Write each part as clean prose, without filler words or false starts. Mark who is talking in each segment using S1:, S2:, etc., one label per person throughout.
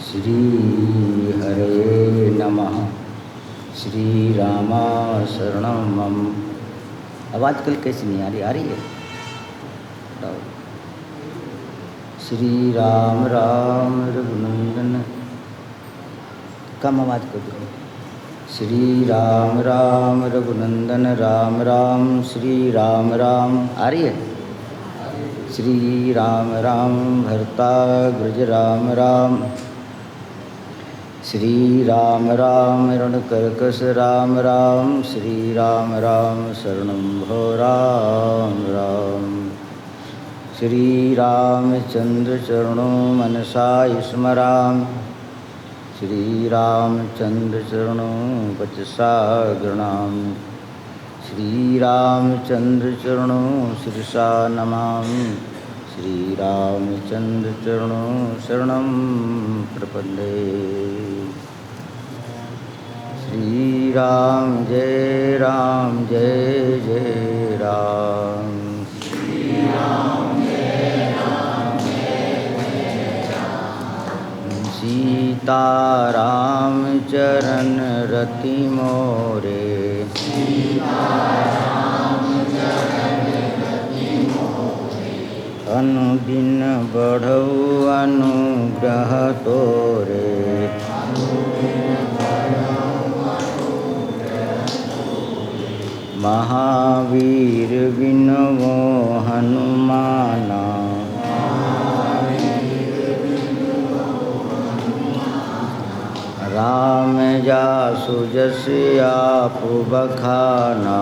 S1: श्री हरे नमः। श्री रामा शरणं मम। आवाज़ कल कैसी नहीं आ रही है? श्री राम राम रघुनंदन। कम आवाज़ कर दो। श्री राम राम रघुनंदन राम राम श्री राम राम। आ रही है? श्री राम राम भरता ब्रज राम राम। श्री राम राम रणकर्कश राम राम श्री राम राम शरणं भो राम राम। श्री रामचंद्र चरणों मनसा स्मरामि। श्री रामचंद्र चरणों वचसा गृह्णामि। श्री रामचंद्र चरणों शिरसा नमामि। श्री रामचंद्र चरणों शरणं प्रपद्ये। श्री राम जय जय राम। श्री राम जय राम। सीता राम चरण रति मोरे। अनुदिन बढ़ऊ अनुग्रह तोरे। महावीर विनवो हनुमाना। राम जासु जस आपु बखाना।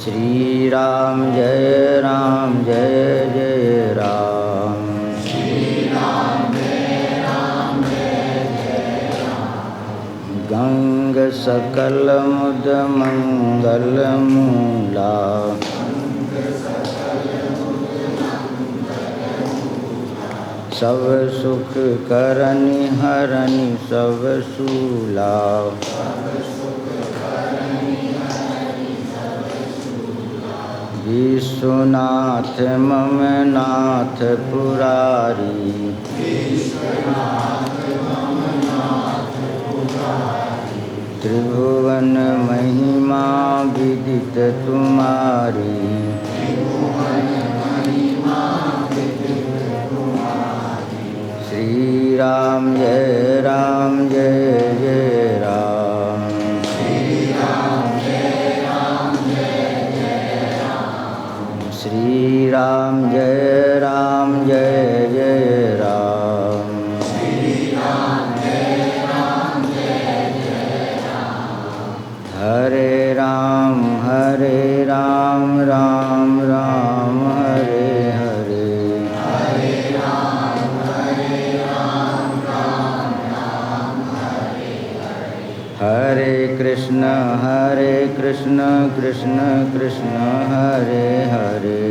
S1: श्री राम जय जय राम। श्री राम जय राम। गंग सकल मुद मंगल मूला। सब सुख करनि हरनि सब सूला। विश्वनाथ मम नाथ पुरारी। त्रिभुवन महिमा विदित तुम्हारी। श्री राम जय जय राम। श्री राम जय जय राम। हरे राम राम राम हरे हरे। हरे कृष्ण कृष्ण कृष्ण हरे हरे।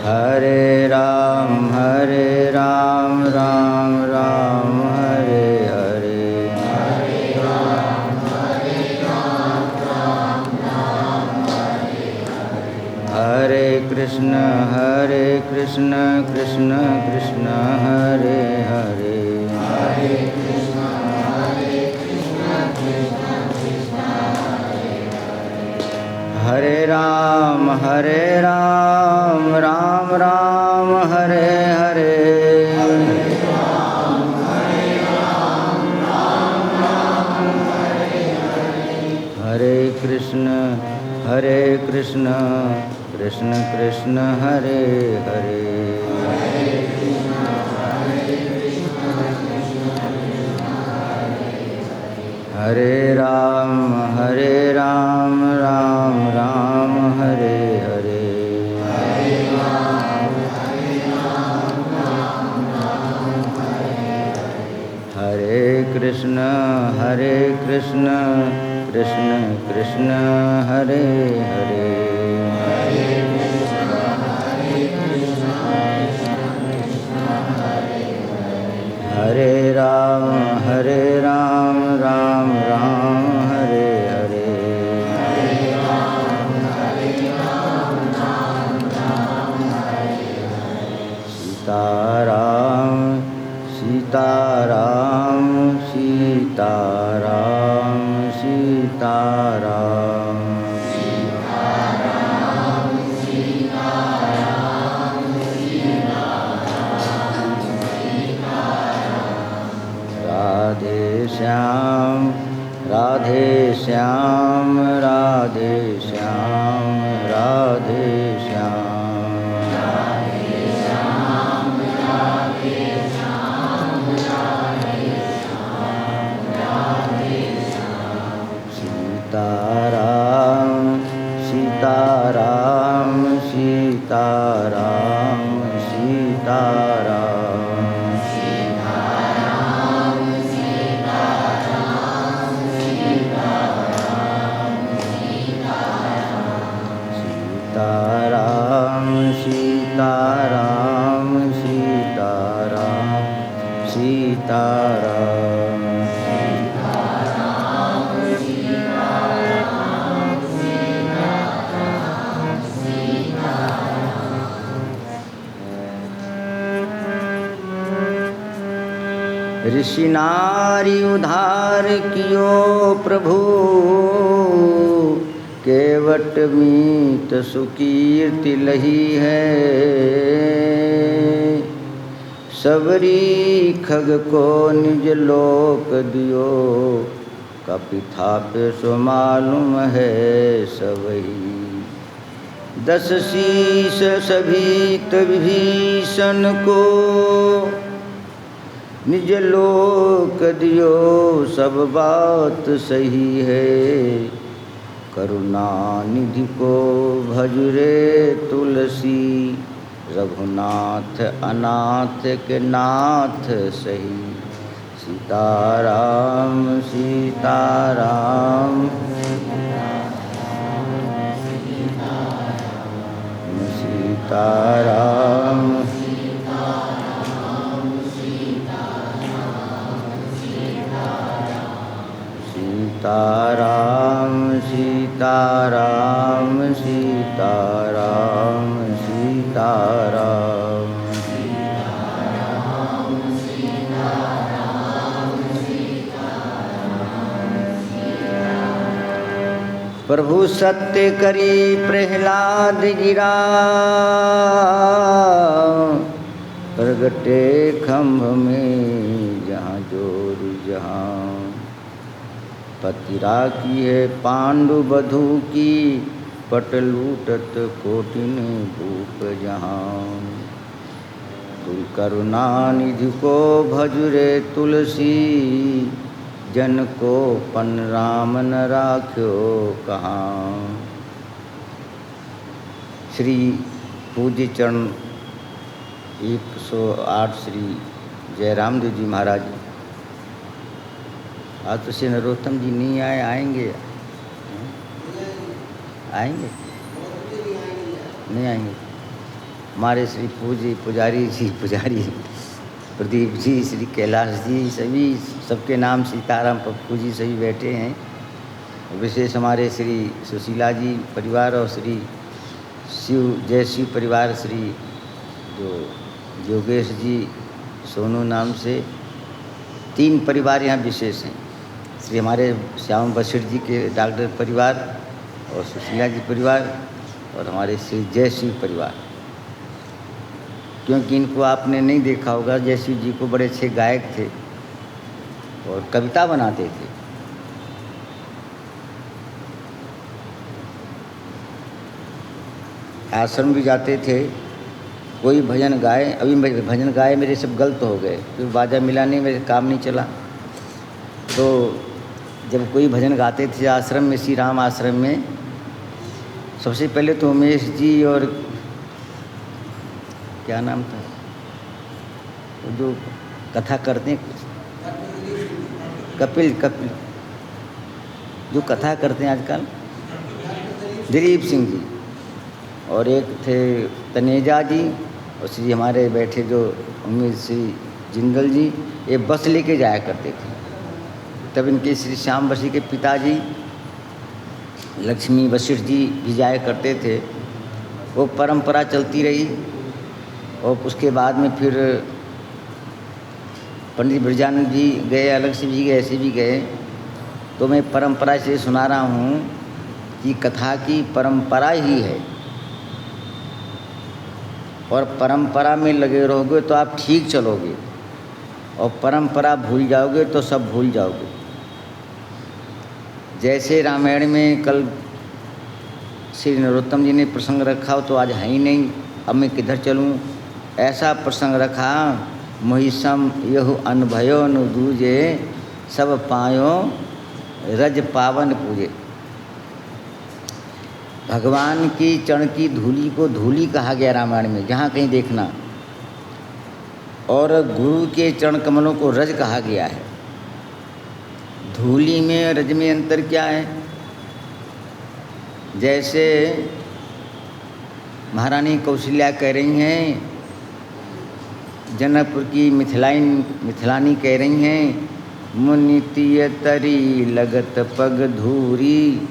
S1: हरे राम राम राम हरे हरे। हरे कृष्ण कृष्ण कृष्ण हरे हरे। हरे राम राम राम हरे हरे। हरे कृष्ण कृष्ण कृष्ण हरे हरे। हरे राम राम राम हरे हरे। हरे कृष्ण कृष्ण कृष्ण हरे हरे। हरे राम राम राम हरे हरे। श्याम राधे श्याम राधे श्याम सीताराम सीताराम सीताराम सीताराम सीताराम सीताराम सीताराम ऋषि नारी उधार कियो प्रभु केवट मीत सुकीर्ति लही है सबरी खग को निज लोक दियो कपिथा पे सो मालूम है सबही 10 शीश सभी विभीषण को निज लोक दियो सब बात सही है करुणा निधि को भजुरे तुलसी रघुनाथ अनाथ के नाथ सही सीताराम सीताराम सीताराम सीताराम सीताराम सीताराम सीताराम प्रभु सत्य करी प्रहलाद गिरा प्रगटे खम्भ में जहाँ जोर जहाँ पतिरा की है पांडु बधू की पट लूटत कोटिन भूप जहाँ तुल करुणा निधि को भजुरे तुलसी जन को पन राम न राख्यो कहाँ। श्री पूज्य चरण 108 श्री जयराम देव जी महाराज आज तो श्री नरोत्तम जी नहीं आए, आएंगे आएंगे नहीं आएंगे। हमारे श्री पूज्य पुजारी जी पुजारी प्रदीप जी श्री कैलाश जी सभी सबके नाम सीताराम पप्पू जी सभी बैठे हैं। विशेष हमारे श्री सुशीला जी परिवार और श्री शिव जय शिव परिवार श्री जो योगेश जी सोनू नाम से 3 परिवार यहाँ विशेष हैं। श्री हमारे श्याम बशीर जी के डॉक्टर परिवार और सुशीला जी परिवार और हमारे श्री जय शिव परिवार। क्योंकि इनको आपने नहीं देखा होगा, जय शिव जी को बड़े अच्छे गायक थे और कविता बनाते थे। आश्रम भी जाते थे, कोई भजन गाए। अभी मेरे भजन गाए मेरे सब गलत हो गए क्योंकि बाजा मिला नहीं, मेरे काम नहीं चला। तो जब कोई भजन गाते थे आश्रम में, श्री राम आश्रम में, सबसे पहले तो उमेश जी और क्या नाम था वो जो कथा करते हैं कपिल जो कथा करते हैं आजकल, दिलीप सिंह जी, और एक थे तनेजा जी, और श्री हमारे बैठे जो उमेश श्री जिंदल जी, ये बस लेके जाया करते थे। तब इनके श्री श्याम बशी के पिताजी लक्ष्मी बशीर जी भी जाया करते थे। वो परंपरा चलती रही और उसके बाद में फिर पंडित ब्रजानंद जी गए, अलग से भी गए, ऐसे भी गए। तो मैं परंपरा से सुना रहा हूँ कि कथा की परंपरा ही है और परंपरा में लगे रहोगे तो आप ठीक चलोगे और परंपरा भूल जाओगे तो सब भूल जाओगे। जैसे रामायण में कल श्री नरोत्तम जी ने प्रसंग रखा हो तो आज है ही नहीं, अब मैं किधर चलूँ, ऐसा प्रसंग रखा। मोहिसम यहु अनभयो नु दूजे, सब पायो रज पावन पूजे। भगवान की चरण की धूली को धूली कहा गया रामायण में, जहाँ कहीं देखना। और गुरु के चरण कमलों को रज कहा गया है। धूली में रज में अंतर क्या है? जैसे महारानी कौशल्या कह रही हैं, जनकपुर की मिथिलानी कह रही हैं, मुनितिय तरी लगत पग धूरी,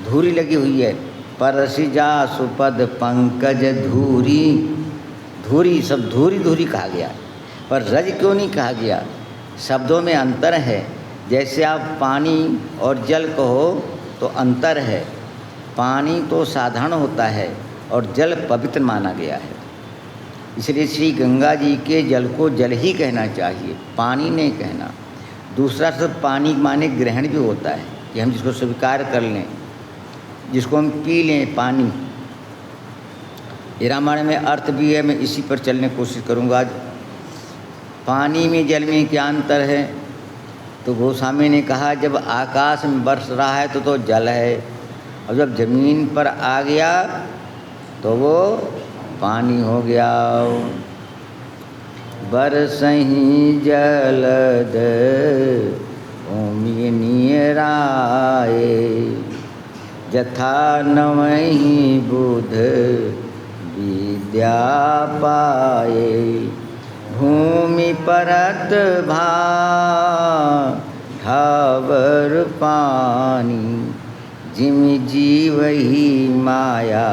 S1: धूरी लगी हुई है। परसि जा सुपद पंकज धूरी, धूरी सब धूरी धूरी कहा गया, पर रज क्यों नहीं कहा गया? शब्दों में अंतर है। जैसे आप पानी और जल कहो तो अंतर है। पानी तो साधारण होता है और जल पवित्र माना गया है, इसलिए श्री गंगा जी के जल को जल ही कहना चाहिए, पानी नहीं कहना। दूसरा शब्द पानी माने ग्रहण भी होता है, कि हम जिसको स्वीकार कर लें, जिसको हम पी लें, पानी। ये रामायण में अर्थ भी है, मैं इसी पर चलने की कोशिश करूँगा आज। पानी में जल में क्या अंतर है? तो गोस्वामी ने कहा जब आकाश में बरस रहा है तो जल है, और जब ज़मीन पर आ गया तो वो पानी हो गया। बरसहीं जलद भूमि नियराए, जथा नवहीं बुध विद्या पाए। भूमि परत भा ठावर पानी, जिम जीव ही माया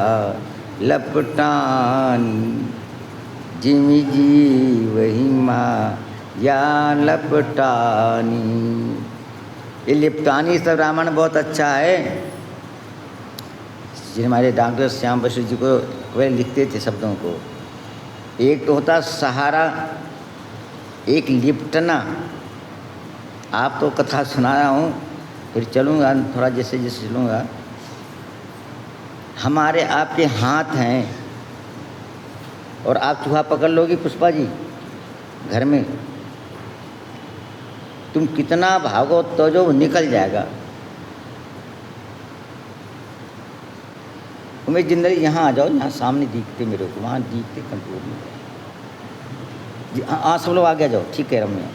S1: लपटानी, जिम जीव ही माया लपटानी। ये लिपटानी सब रामायण बहुत अच्छा है। जिन हमारे डॉक्टर श्याम बसु जी को वे लिखते थे शब्दों को, एक तो होता सहारा, एक लिपटना। आप तो कथा सुना रहा हूँ, फिर चलूँगा थोड़ा जैसे जैसे चलूँगा। हमारे आपके हाथ हैं और आप चूहा पकड़ लोगी पुष्पा जी घर में, तुम कितना भागो तो जो निकल जाएगा। उमेश जिंदगी यहाँ आ जाओ, यहाँ सामने दिखते मेरे को, वहाँ दिखते कंट्रोल में। हाँ सब लोग आगे आ जाओ, ठीक है रम्या।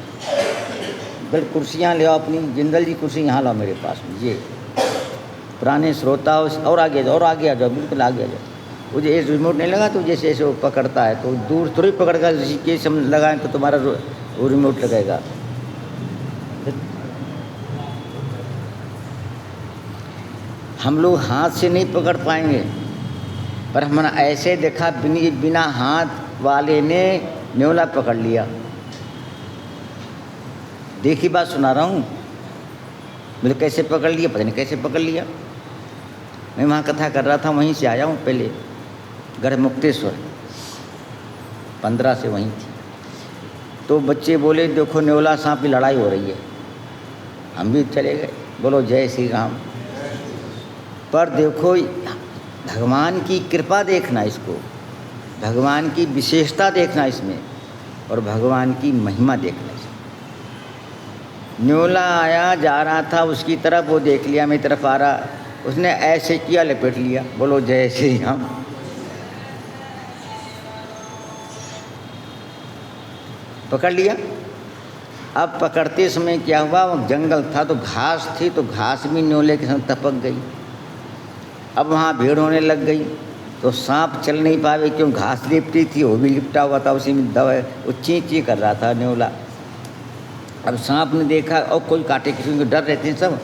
S1: बल कुर्सियाँ ले आओ अपनी, जिंदल जी कुर्सी यहाँ लाओ मेरे पास में। ये पुराने श्रोता और आगे आ जाओ, और आगे आ जाओ, बिल्कुल आगे आ जाओ। वो जो ये रिमोट नहीं लगा तो जैसे ऐसे वो पकड़ता है तो दूर थोड़ी पकड़ेगा, ऋषिकेश हम लगाएं तो तुम्हारा वो रिमोट लगेगा। हम लोग हाथ से नहीं पकड़ पाएंगे, पर हमने ऐसे देखा बिना हाथ वाले ने न्योला पकड़ लिया। देखी बात सुना रहा हूँ, मुझे कैसे पकड़ लिया पता नहीं कैसे पकड़ लिया। मैं वहाँ कथा कर रहा था, वहीं से आया हूँ पहले, गढ़ मुक्तेश्वर 15 से वहीं थी। तो बच्चे बोले देखो न्योला सांप की लड़ाई हो रही है, हम भी चले गए, बोलो जय श्री राम। पर देखो भगवान की कृपा देखना इसको, भगवान की विशेषता देखना इसमें, और भगवान की महिमा देखना इसमें। न्योला आया जा रहा था उसकी तरफ, वो देख लिया मेरी तरफ आ रहा, उसने ऐसे किया, लपेट लिया। बोलो जय श्री राम। पकड़ लिया। अब पकड़ते समय क्या हुआ, वो जंगल था तो घास थी, तो घास भी न्योले के संग टपक गई। अब वहाँ भीड़ होने लग गई तो सांप चल नहीं पावे, क्यों घास लिपटी थी, वो भी लिपटा हुआ था, उसी में दवा वो ची ची कर रहा था न्योला। अब सांप ने देखा, और कोई काटे, किसी को डर रहते हैं, सब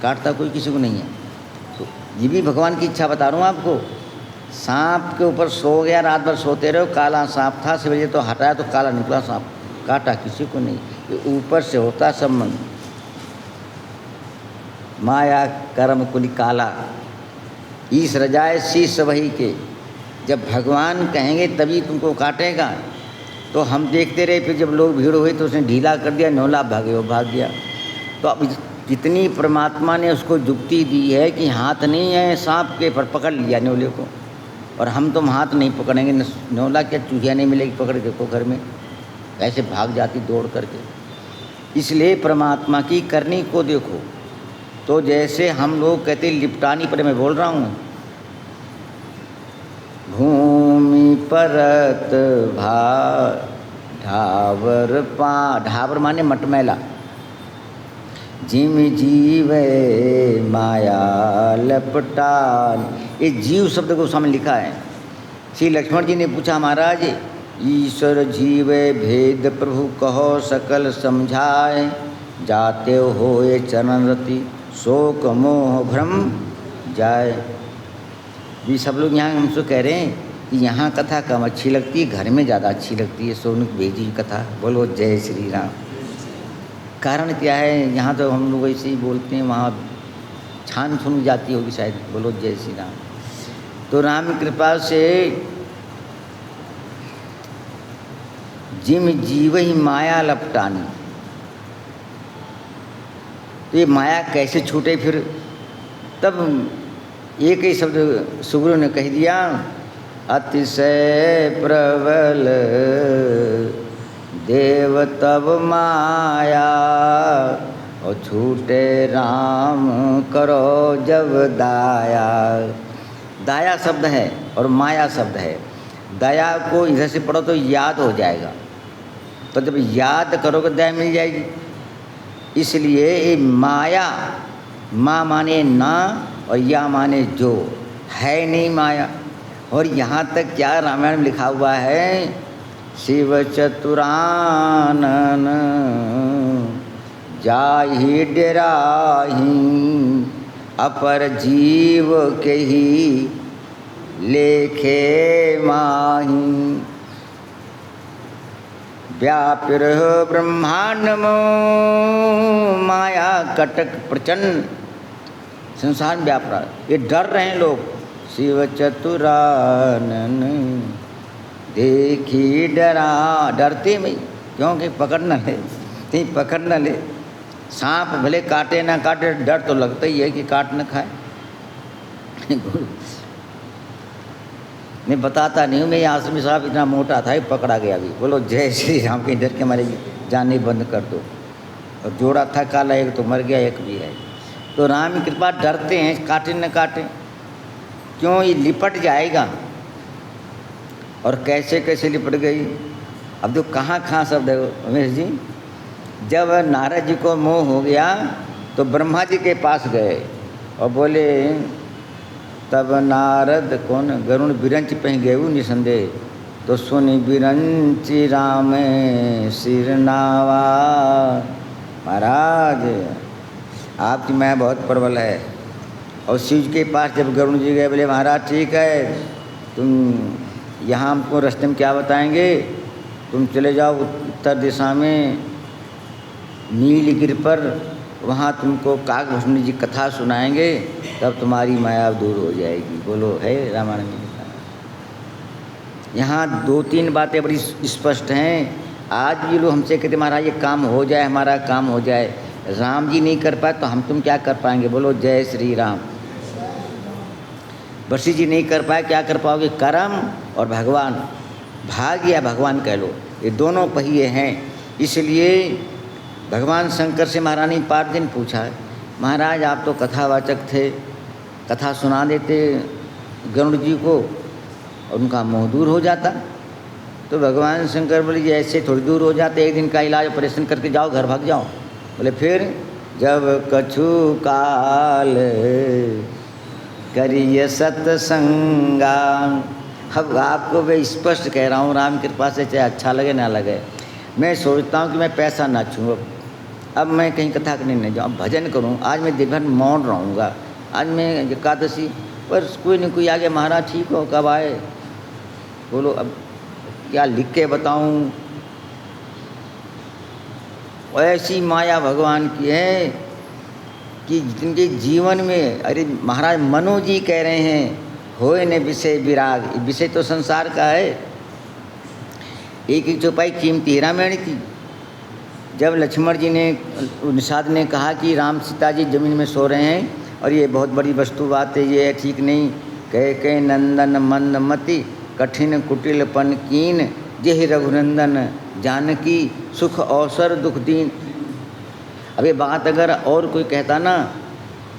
S1: काटता कोई किसी को नहीं है। तो ये भी भगवान की इच्छा बता रहा हूँ आपको। सांप के ऊपर सो गया, रात भर सोते रहो, काला सांप था, सवेरे तो हटाया तो काला निकला सांप, काटा किसी को नहीं। ये ऊपर से होता संबंध, माया कर्म कुल काला, ईश रजाए शीश वही के। जब भगवान कहेंगे तभी तुमको काटेगा। तो हम देखते रहे, फिर जब लोग भीड़ हुई तो उसने ढीला कर दिया, न्योला भागे, वो भाग गया। तो अब कितनी परमात्मा ने उसको युक्ति दी है कि हाथ नहीं है सांप के पर पकड़ लिया न्योले को, और हम तुम हाथ नहीं पकड़ेंगे, न्योला क्या चूहिया नहीं मिलेगी पकड़, देखो घर में ऐसे भाग जाती दौड़ करके। इसलिए परमात्मा की करनी को देखो। तो जैसे हम लोग कहते लिपटानी पर, मैं बोल रहा हूँ, भूमि परत भा ढावर पा, ढावर माने मटमैला, जिम जीवे माया लपटान, ये जीव शब्द को सामने लिखा है। श्री लक्ष्मण जी ने पूछा, महाराज ईश्वर जीवे भेद प्रभु कहो सकल समझाए, जाते हो ये चरण रति शोक मोह भ्रम जाए। भी सब लोग यहाँ हमसे कह रहे हैं कि यहाँ कथा कम अच्छी लगती है, घर में ज़्यादा अच्छी लगती है सोनुक भेजी कथा। बोलो जय श्री राम। कारण क्या है, यहाँ तो हम लोग ऐसे ही बोलते हैं, वहाँ छान सुन जाती होगी शायद। बोलो जय श्री राम। तो राम की कृपा से जिम जीव ही माया लपटानी, तो ये माया कैसे छूटे फिर। तब एक ही शब्द सुग्रीव ने कह दिया, अतिशय प्रबल देव तब माया, और छूटे राम करो जब दाया। दाया शब्द है और माया शब्द है। दया को इधर से पढ़ो तो याद हो जाएगा, तो जब याद करोगे दया मिल जाएगी। इसलिए ये माया, माँ माने ना और या माने जो, है नहीं माया। और यहाँ तक क्या रामायण में लिखा हुआ है, शिव चतुरानन जाहि डेराही, अपर जीव के ही लेखे माही। व्यापिर ब्रह्मांड माया कटक प्रचंड, संसार में व्याप रहा। ये डर रहे हैं लोग, शिव चतुरानन देखी डरा, डरते में क्योंकि पकड़ न ले, नहीं पकड़ न ले। सांप भले काटे ना काटे, डर तो लगता ही है कि काट न खाए। मैं बताता नहीं हूँ, मैं आसमी साहब इतना मोटा था, पकड़ा गया अभी। बोलो जय श्री राम। के डर के मारे जाने बंद कर दो। और जोड़ा था काला, एक तो मर गया, एक भी है। तो राम की कृपा, डरते हैं काटे न काटे, क्यों ये लिपट जाएगा। और कैसे कैसे लिपट गई। अब तो कहाँ कहाँ शब्द है उमेश जी। जब नारद जी को मोह हो गया तो ब्रह्मा जी के पास गए और बोले, तब नारद कौन गरुण बिरंच पह गए निसंदेह, तो सुनि बिरंच राम सिरनावा। महाराज आपकी माया बहुत प्रबल है। और शिव के पास जब गरुण जी गए, बोले महाराज ठीक है, तुम यहाँ हमको रास्ते में क्या बताएंगे, तुम चले जाओ उत्तर दिशा में नीलगिरी पर, वहाँ तुमको काकभूषण जी कथा सुनाएंगे, तब तुम्हारी माया दूर हो जाएगी। बोलो है रामायण में। यहाँ दो तीन बातें बड़ी स्पष्ट हैं। आज भी लोग हमसे कहते महाराज ये काम हो जाए, हमारा काम हो जाए। राम जी नहीं कर पाए तो हम तुम क्या कर पाएंगे। बोलो जय श्री राम। वशिष्ठ जी नहीं कर पाए, क्या कर पाओगे। कर्म और भगवान, भाग्य या भगवान कह लो, ये दोनों पहिए हैं। इसलिए भगवान शंकर से महारानी पार्वती ने पूछा, महाराज आप तो कथावाचक थे, कथा सुना देते गरुड़ जी को और उनका मोह दूर हो जाता। तो भगवान शंकर बोले जी ऐसे थोड़ी दूर हो जाते, एक दिन का इलाज ऑपरेशन करके जाओ, घर भाग जाओ। बोले फिर, जब कछु काल करिए सत्संगा। अब आपको मैं स्पष्ट कह रहा हूँ, राम कृपा से, चाहे अच्छा लगे ना लगे। मैं सोचता हूँ कि मैं पैसा ना छूँ, अब मैं कहीं कथा करने नहीं जाऊँ, भजन करूँ। आज मैं दिन भर मौन रहूँगा, आज मैं एकादशी पर कोई नहीं कोई आ गया, महाराज ठीक हो कब आए। बोलो अब क्या लिख के बताऊँ। ऐसी माया भगवान की है कि जिनके जीवन में, अरे महाराज मनु जी कह रहे हैं, होए न विषय विराग। विषय तो संसार का है। एक एक चौपाई कीमती हीरा मेहनती, जब लक्ष्मण जी ने, निषाद ने कहा कि राम सीता जी ज़मीन में सो रहे हैं और ये बहुत बड़ी वस्तु बात है, ये ठीक नहीं, कह नंदन मंदमति कठिन कुटिलपन कीन, जेहि रघुनंदन जानकी सुख अवसर दुख दीन। अब ये बात अगर और कोई कहता ना,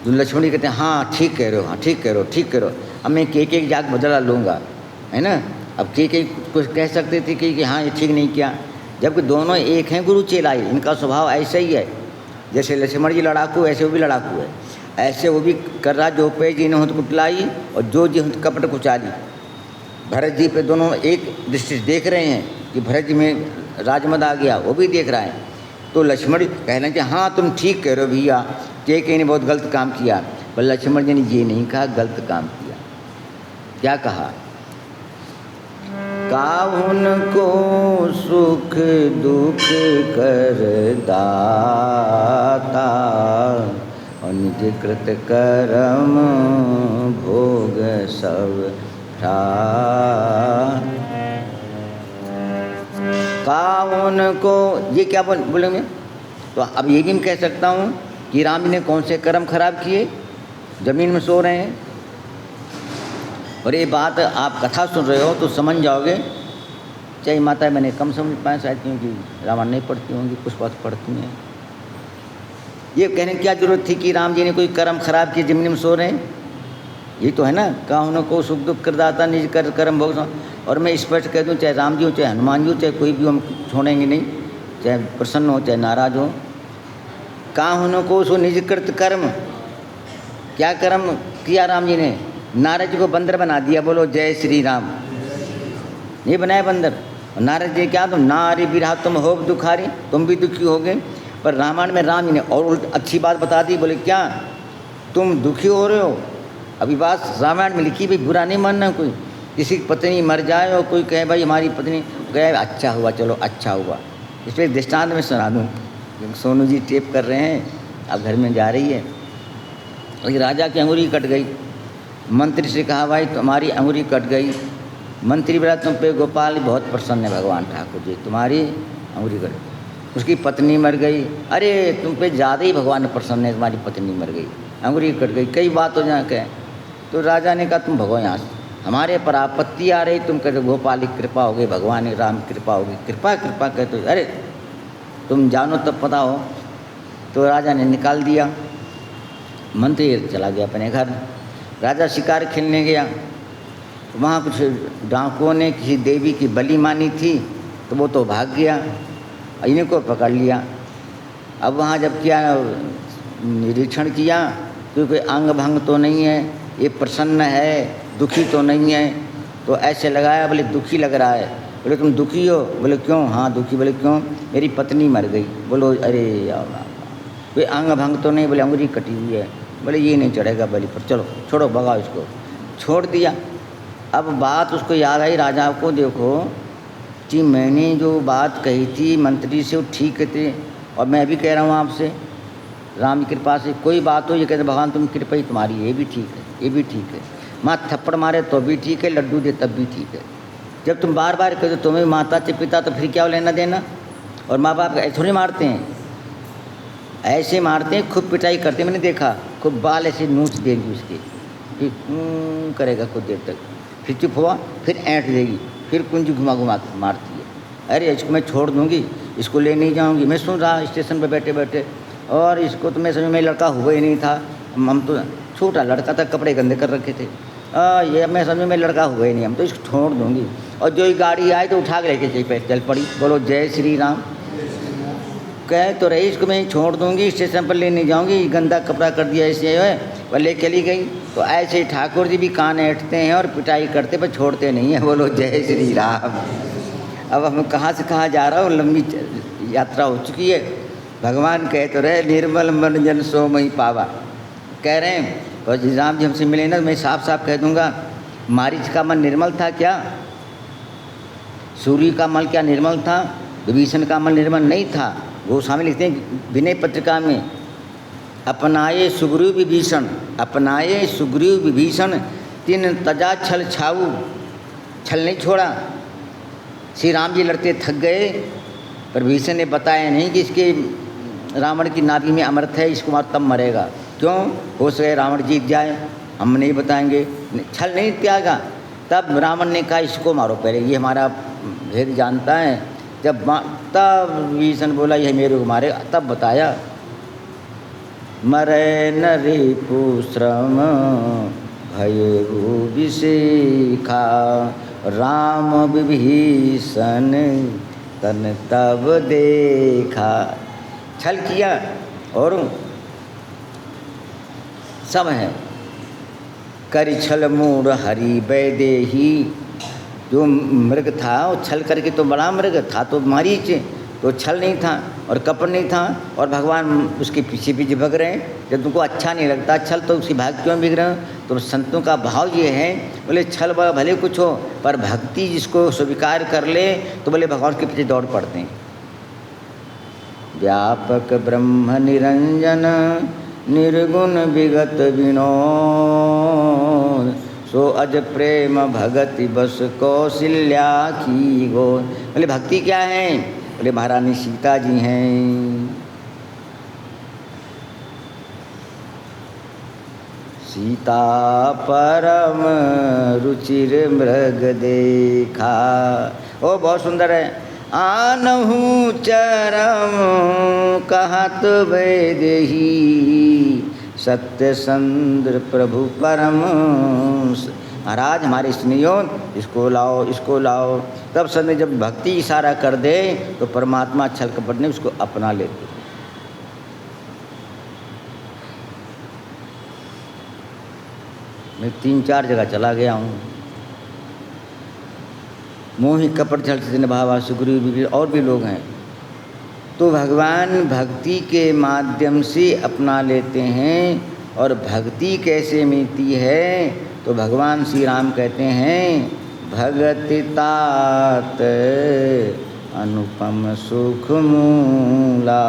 S1: जो लक्ष्मण जी कहते हैं हाँ ठीक कह रहे हो, हाँ ठीक कह रहे हो, ठीक कह रहे हो, अब मैं एक जाग बदला लूँगा, है ना। अब कुछ कह सकते थे कि हाँ ये ठीक नहीं किया, जबकि दोनों एक हैं गुरु चेला, इनका स्वभाव ऐसा ही है। जैसे लक्ष्मण जी लड़ाकू, ऐसे वो भी लड़ाकू है, ऐसे वो भी कर रहा, जो पे जी ने हुत कुटलाई और जो जी हुत कपट कुचाली। भरत जी पे दोनों एक दृष्टि से देख रहे हैं कि भरत जी में राजमद आ गया, वो भी देख रहा है। तो लक्ष्मण कह रहे हैं कि हाँ तुम ठीक कह रहे हो भैया, के ने बहुत गलत काम किया, पर लक्ष्मण जी ने ये नहीं कहा गलत काम किया। क्या कहा? काहुन को सुख दुख कर दाता, और निज कृत कर्म भोग सब काहुन को, ये क्या बोलेंगे? तो अब ये भी मैं कह सकता हूँ कि राम जी ने कौन से कर्म खराब किए, जमीन में सो रहे हैं। और ये बात आप कथा सुन रहे हो तो समझ जाओगे। चाहे माता मैंने कम समझ पाए शायद, क्योंकि रामायण नहीं पढ़ती होंगी, कुछ बात पढ़ती हैं। ये कहने की क्या जरूरत थी कि राम जी ने कोई कर्म खराब किए, जमीन में सो रहे हैं? ये तो है ना, काहुन को सुख दुख कर दाता निज कर कर्म भोग। और मैं स्पष्ट कह दूँ, चाहे राम जी हो, चाहे हनुमान जी हो, चाहे कोई भी, हम छोड़ेंगे नहीं, चाहे प्रसन्न हो चाहे नाराज हो। काहुन को सो निज कृत कर्म, क्या कर्म किया राम जी ने? नारद जी को बंदर बना दिया। बोलो जय श्री राम। ये बनाया बंदर। और नारद जी क्या, तुम नारी बिरहा तुम हो दुखारी, तुम भी दुखी हो गए। पर रामायण में राम जी ने और उल्ट अच्छी बात बता दी। बोले क्या तुम दुखी हो रहे हो? अभी बात रामायण में लिखी, भाई बुरा नहीं मानना। कोई किसी की पत्नी मर जाए और कोई कहे भाई हमारी पत्नी गए, अच्छा हुआ, चलो अच्छा हुआ। इस पर दृष्टांत में सुना दूँ। सोनू जी टेप कर रहे हैं, अब घर में जा रही है, और राजा की अंगुली कट गई। मंत्री से कहा भाई तुम्हारी अंगुली कट गई। मंत्री बोला तुम पे गोपाल बहुत प्रसन्न है भगवान ठाकुर जी, तुम्हारी अंगुली कट। उसकी पत्नी मर गई। अरे तुम पे ज़्यादा ही भगवान प्रसन्न है, तुम्हारी पत्नी मर गई, अंगुली कट गई, कई बात हो जाए कहे। तो राजा ने कहा तुम भगो यहाँ से, हमारे पर आपत्ति आ रही, तुम कहते गोपाल की कृपा हो गई, भगवान राम की कृपा होगी, कृपा कृपा कहते, अरे तुम जानो तब पता हो। तो राजा ने निकाल दिया। मंत्री चला गया अपने घर। राजा शिकार खेलने गया, वहाँ कुछ डाकुओं ने किसी देवी की बलि मानी थी, तो वो तो भाग गया, इन्हीं को पकड़ लिया। अब वहाँ जब किया निरीक्षण किया, क्योंकि अंग भंग तो नहीं है, ये प्रसन्न है, दुखी तो नहीं है। तो ऐसे लगाया, बोले दुखी लग रहा है। बोले तुम दुखी हो? बोले क्यों? हाँ दुखी। बोले क्यों? मेरी पत्नी मर गई। बोलो अरे यार, कोई अंग भंग तो नहीं? बोले अंगुली कटी हुई है। बोले ये नहीं चढ़ेगा बलि पर, चलो छोड़ो, भगाओ इसको। छोड़ दिया। अब बात उसको याद आई राजा को, देखो कि मैंने जो बात कही थी मंत्री से वो ठीक थे, और मैं भी कह रहा हूँ आपसे राम की कृपा से कोई बात हो, ये कहते भगवान तुम कृपा ही तुम्हारी, ये भी ठीक है, ये भी ठीक है। माँ थप्पड़ मारे तो भी ठीक है, लड्डू दे तब भी ठीक है। जब तुम बार बार कहते तुम्हें माता से पिता, तो फिर क्या लेना देना? और माँ बाप ऐसे थोड़ी मारते हैं, ऐसे मारते हैं, खूब पिटाई करते हैं। मैंने देखा खूब बाल ऐसे नोच देगी उसके, फिर करेगा कुछ देर तक, फिर चुप हुआ, फिर ऐंठ देगी, फिर कुंज घुमा घुमा मारती है। अरे इसको मैं छोड़ दूँगी, इसको ले नहीं जाऊँगी। मैं सुन रहा स्टेशन पर बैठे बैठे, और इसको तो मैं समझ में लड़का हुआ ही नहीं था, हम तो छोटा लड़का था, कपड़े गंदे कर रखे थे। ये मैं समझ में लड़का हुआ ही नहीं, हम तो इसको छोड़ दूँगी। और जो ही गाड़ी आई तो उठा के लेके चल पड़ी। बोलो जय श्री राम। कह तो रही इसको मैं छोड़ दूँगी, स्टेशन पर ले नहीं जाऊँगी, गंदा कपड़ा कर दिया ऐसे है, वह ले चली गई। तो ऐसे ही ठाकुर जी भी कान ऐंठते हैं और पिटाई करते पर छोड़ते नहीं हैं। बोलो जय श्री राम। अब हम कहाँ से कहाँ जा रहा हूँ, लंबी यात्रा हो चुकी है। भगवान कह तो रहे निर्मल मन जन सो मई पावा, कह रहे हैं। और राम जी हमसे मिले ना, मैं साफ साफ कह दूँगा, मारीच का मन निर्मल था क्या? सूर्य का मन क्या निर्मल था? विभीषण का मन निर्मल नहीं था। गोस्वामी लिखते हैं विनय पत्रिका में, अपनाए सुग्रीव विभीषण, अपनाए सुग्रीव विभीषण, तीन तजा छल छाऊ, छल नहीं छोड़ा। श्री राम जी लड़ते थक गए, पर विभीषण ने बताया नहीं कि इसके रावण की नाभि में अमृत है, इसको मार तब मरेगा। क्यों? हो सके रावण जीत जाए, हम नहीं बताएंगे। छल नहीं त्यागा। तब रावण ने कहा इसको मारो पहले, ये हमारा भेद जानता है। तब विभीषण बोला यह मेरे को मारे, तब बताया। मरे न रिपु श्रम भय विषेखा, राम विभीषण तन तब देखा। छल किया और सब है। करि छल मूढ़ हरि वैदेही, जो मृग था वो छल करके तो बड़ा मृग था, तो मारीच, तो छल नहीं था और कपट नहीं था, और भगवान उसके पीछे पीछे भग रहे हैं। जब तुमको अच्छा नहीं लगता छल तो उसकी भाग क्यों बिग रहे हो? तो संतों का भाव ये है, बोले छल भले कुछ हो पर भक्ति जिसको स्वीकार कर ले तो बोले भगवान के पीछे दौड़ पड़ते हैं। व्यापक ब्रह्म निरंजन निर्गुण विगत विनोद, सो अज प्रेम भगति बस कौशल्या की गो। बोले भक्ति क्या है? बोले महारानी सीता जी हैं। सीता परम रुचिर मृग देखा। ओ बहुत सुंदर है। आनहु चरम कहत वैदेही, सत्य संद्र प्रभु परम। महाराज हमारे स्नेहियों इसको लाओ, इसको लाओ। तब संत ने जब भक्ति इशारा कर दे तो परमात्मा छल कपट ने उसको अपना लेते। मैं 3-4 जगह चला गया हूँ। मोहि कपट छल से निभावा सुग्रीव विभीषण और भी लोग हैं। तो भगवान भक्ति के माध्यम से अपना लेते हैं। और भक्ति कैसे मिलती है? तो भगवान श्री राम कहते हैं भगति तात अनुपम सुख मूला,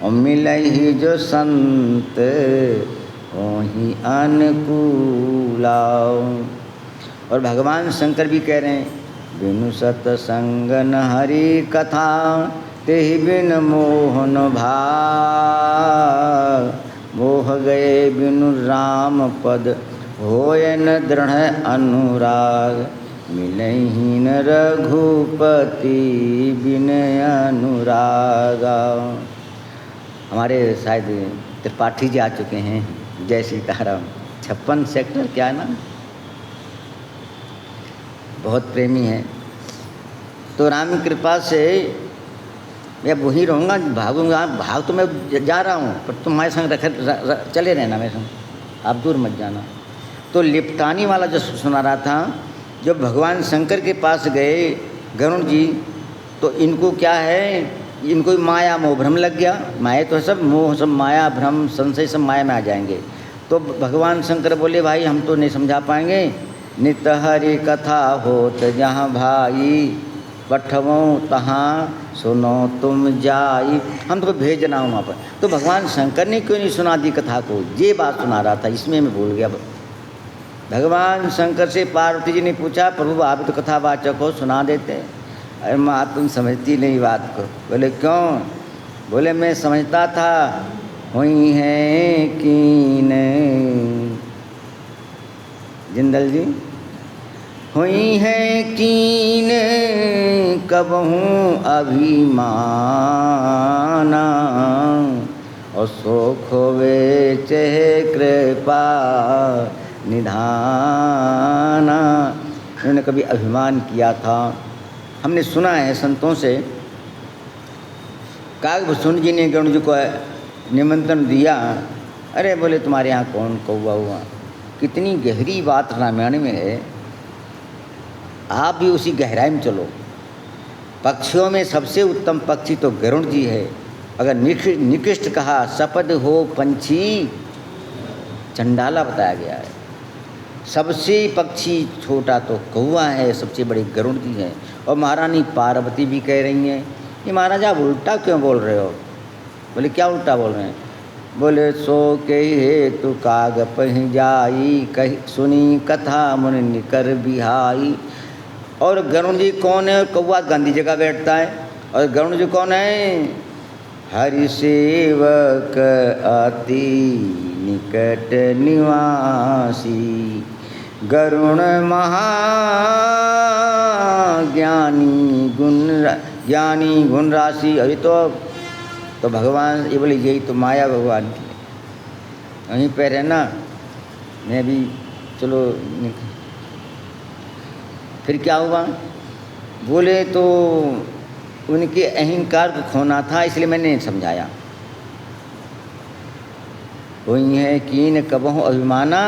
S1: और मिलहि जो संत ओहि अनुकूला। और भगवान शंकर भी कह रहे हैं बिनु सतसंग न हरि कथा, तेहि बिन मोहन भाग, मोह गए बिनु राम पद होय न दृढ़ अनुराग, मिलहि न रघुपति बिन अनुरागा। हमारे शायद त्रिपाठी जी आ चुके हैं। जय सीताराम। 56 सेक्टर क्या है ना, बहुत प्रेमी है। तो राम की कृपा से मैं वहीं रहूँगा, भागूंगा। भाग तो मैं जा रहा हूँ पर तुम्हारे संग चले रहना मेरे संग, आप दूर मत जाना। तो लिपटानी वाला जो सुना रहा था, जब भगवान शंकर के पास गए गरुण जी, तो इनको क्या है, इनको माया मोह भ्रम लग गया। माया तो सब मोह, सब माया भ्रम संशय सब माया में आ जाएंगे। तो भगवान शंकर बोले भाई हम तो नहीं समझा पाएंगे। नित हरि कथा होत जहाँ भाई, पठवो तहाँ सुनो तुम जाई। हम तो भेजना हूँ वहाँ पर। तो भगवान शंकर ने क्यों नहीं सुना दी कथा को? ये बात सुना रहा था, इसमें मैं भूल गया। भगवान शंकर से पार्वती जी ने पूछा प्रभु आप तो कथावाचक हो, सुना देते। अरे माँ तुम समझती नहीं बात को। बोले क्यों? बोले मैं समझता था हुई है कीन, जिंदल जी हुई है कीन कबहूँ अभिमाना, और सोख वे चहे कृपा निधाना। उन्होंने कभी अभिमान किया था। हमने सुना है संतों से, काकभूषण जी ने गरुड़ जी को निमंत्रण दिया। अरे बोले तुम्हारे यहाँ कौन कौवा हुआ? कितनी गहरी बात रामायण में है, आप भी उसी गहराई में चलो। पक्षियों में सबसे उत्तम पक्षी तो गरुड़ जी है। अगर निकृष्ट कहा सपद हो पंछी, चंडाला बताया गया है। सबसे पक्षी छोटा तो कौवा है, सबसे बड़ी गरुड़ जी है। और महारानी पार्वती भी कह रही हैं कि महाराज आप उल्टा क्यों बोल रहे हो? बोले क्या उल्टा बोल रहे हैं? बोले सो के हेतु काग पहि जाई, कही सुनी कथा मुनि निकर बिहाई। और गरुड़ जी कौन है? कौवा गंदी जगह बैठता है, और गरुण जी कौन है? हरि सेवक अति निकट निवासी, गरुण ज्ञानी गुण राशि। अरे तो भगवान ये बोले यही तो माया भगवान की है। वहीं पे रहना, मैं भी चलो। फिर क्या हुआ? बोले तो उनके अहंकार को खोना था, इसलिए मैंने समझाया। वही है कीन कबहु अभिमाना।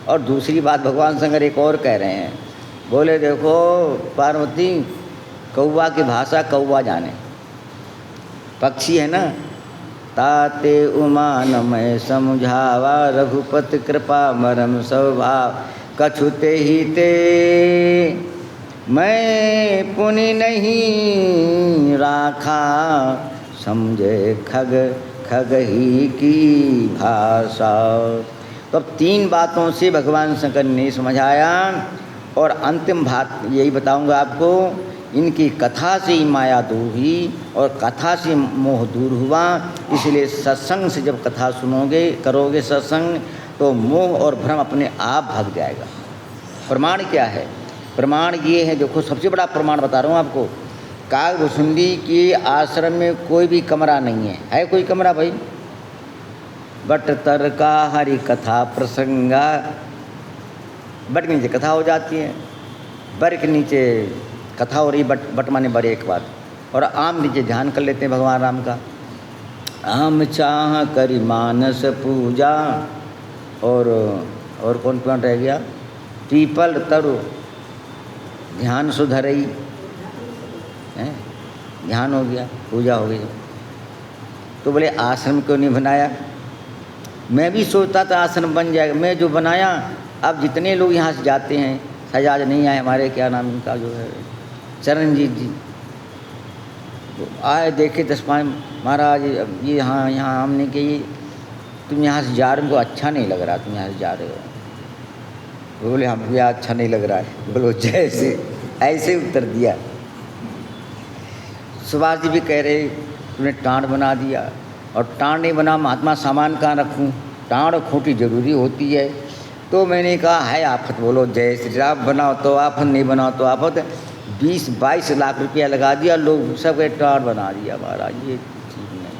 S1: और दूसरी बात भगवान शंकर एक और कह रहे हैं। बोले देखो पार्वती, कौवा की भाषा कौवा जाने, पक्षी है ना। ताते उमान मैं समझावा, रघुपति कृपा मरम स्वभाव, कछुते ही ते मैं पुनि नहीं राखा, समझे खग खग ही की भाषा। तो अब 3 बातों से भगवान शंकर ने समझाया, और अंतिम बात यही बताऊंगा आपको। इनकी कथा से ही माया दूर हुई और कथा से मोह दूर हुआ। इसलिए सत्संग से जब कथा सुनोगे, करोगे सत्संग, तो मोह और भ्रम अपने आप भाग जाएगा। प्रमाण क्या है? प्रमाण ये है, देखो सबसे बड़ा प्रमाण बता रहा हूँ आपको। काकभुसुंडी के आश्रम में कोई भी कमरा नहीं है कोई कमरा भाई? बट तरका हरि कथा प्रसंगा, बट के नीचे कथा हो जाती है, बर के नीचे कथा हो रही, बट माने बर एक बात, और आम नीचे ध्यान कर लेते हैं भगवान राम का। आम चाह करी मानस पूजा, और कौन कौन रह गया? पीपल तरु ध्यान सुधरई है, ध्यान हो गया, पूजा हो गई। तो बोले आश्रम क्यों नहीं बनाया? मैं भी सोचता था आश्रम बन जाएगा, मैं जो बनाया। अब जितने लोग यहाँ से जाते हैं, सजाज नहीं आए हमारे, क्या नाम इनका जो है, चरणजीत जी, तो आए देखे 10-5 महाराज ये यहाँ हमने कि तुम यहाँ से जा रहे हो, अच्छा नहीं लग रहा तुम यहाँ से जा रहे हो। बोले हम भी अच्छा नहीं लग रहा है। बोलो जैसे ऐसे उत्तर दिया। सुभाष जी भी कह रहे तुमने टाँड बना दिया, और टाँड नहीं बना महात्मा सामान कहाँ रखूँ, टाँड और खूंटी जरूरी होती है। तो मैंने कहा है आफत, बोलो जय श्री राम, बनाओ तो आफत, नहीं बनाओ तो आफत। 20-22 लाख रुपया लगा दिया, लोग सब टाँड बना दिया। महाराज ये ठीक नहीं,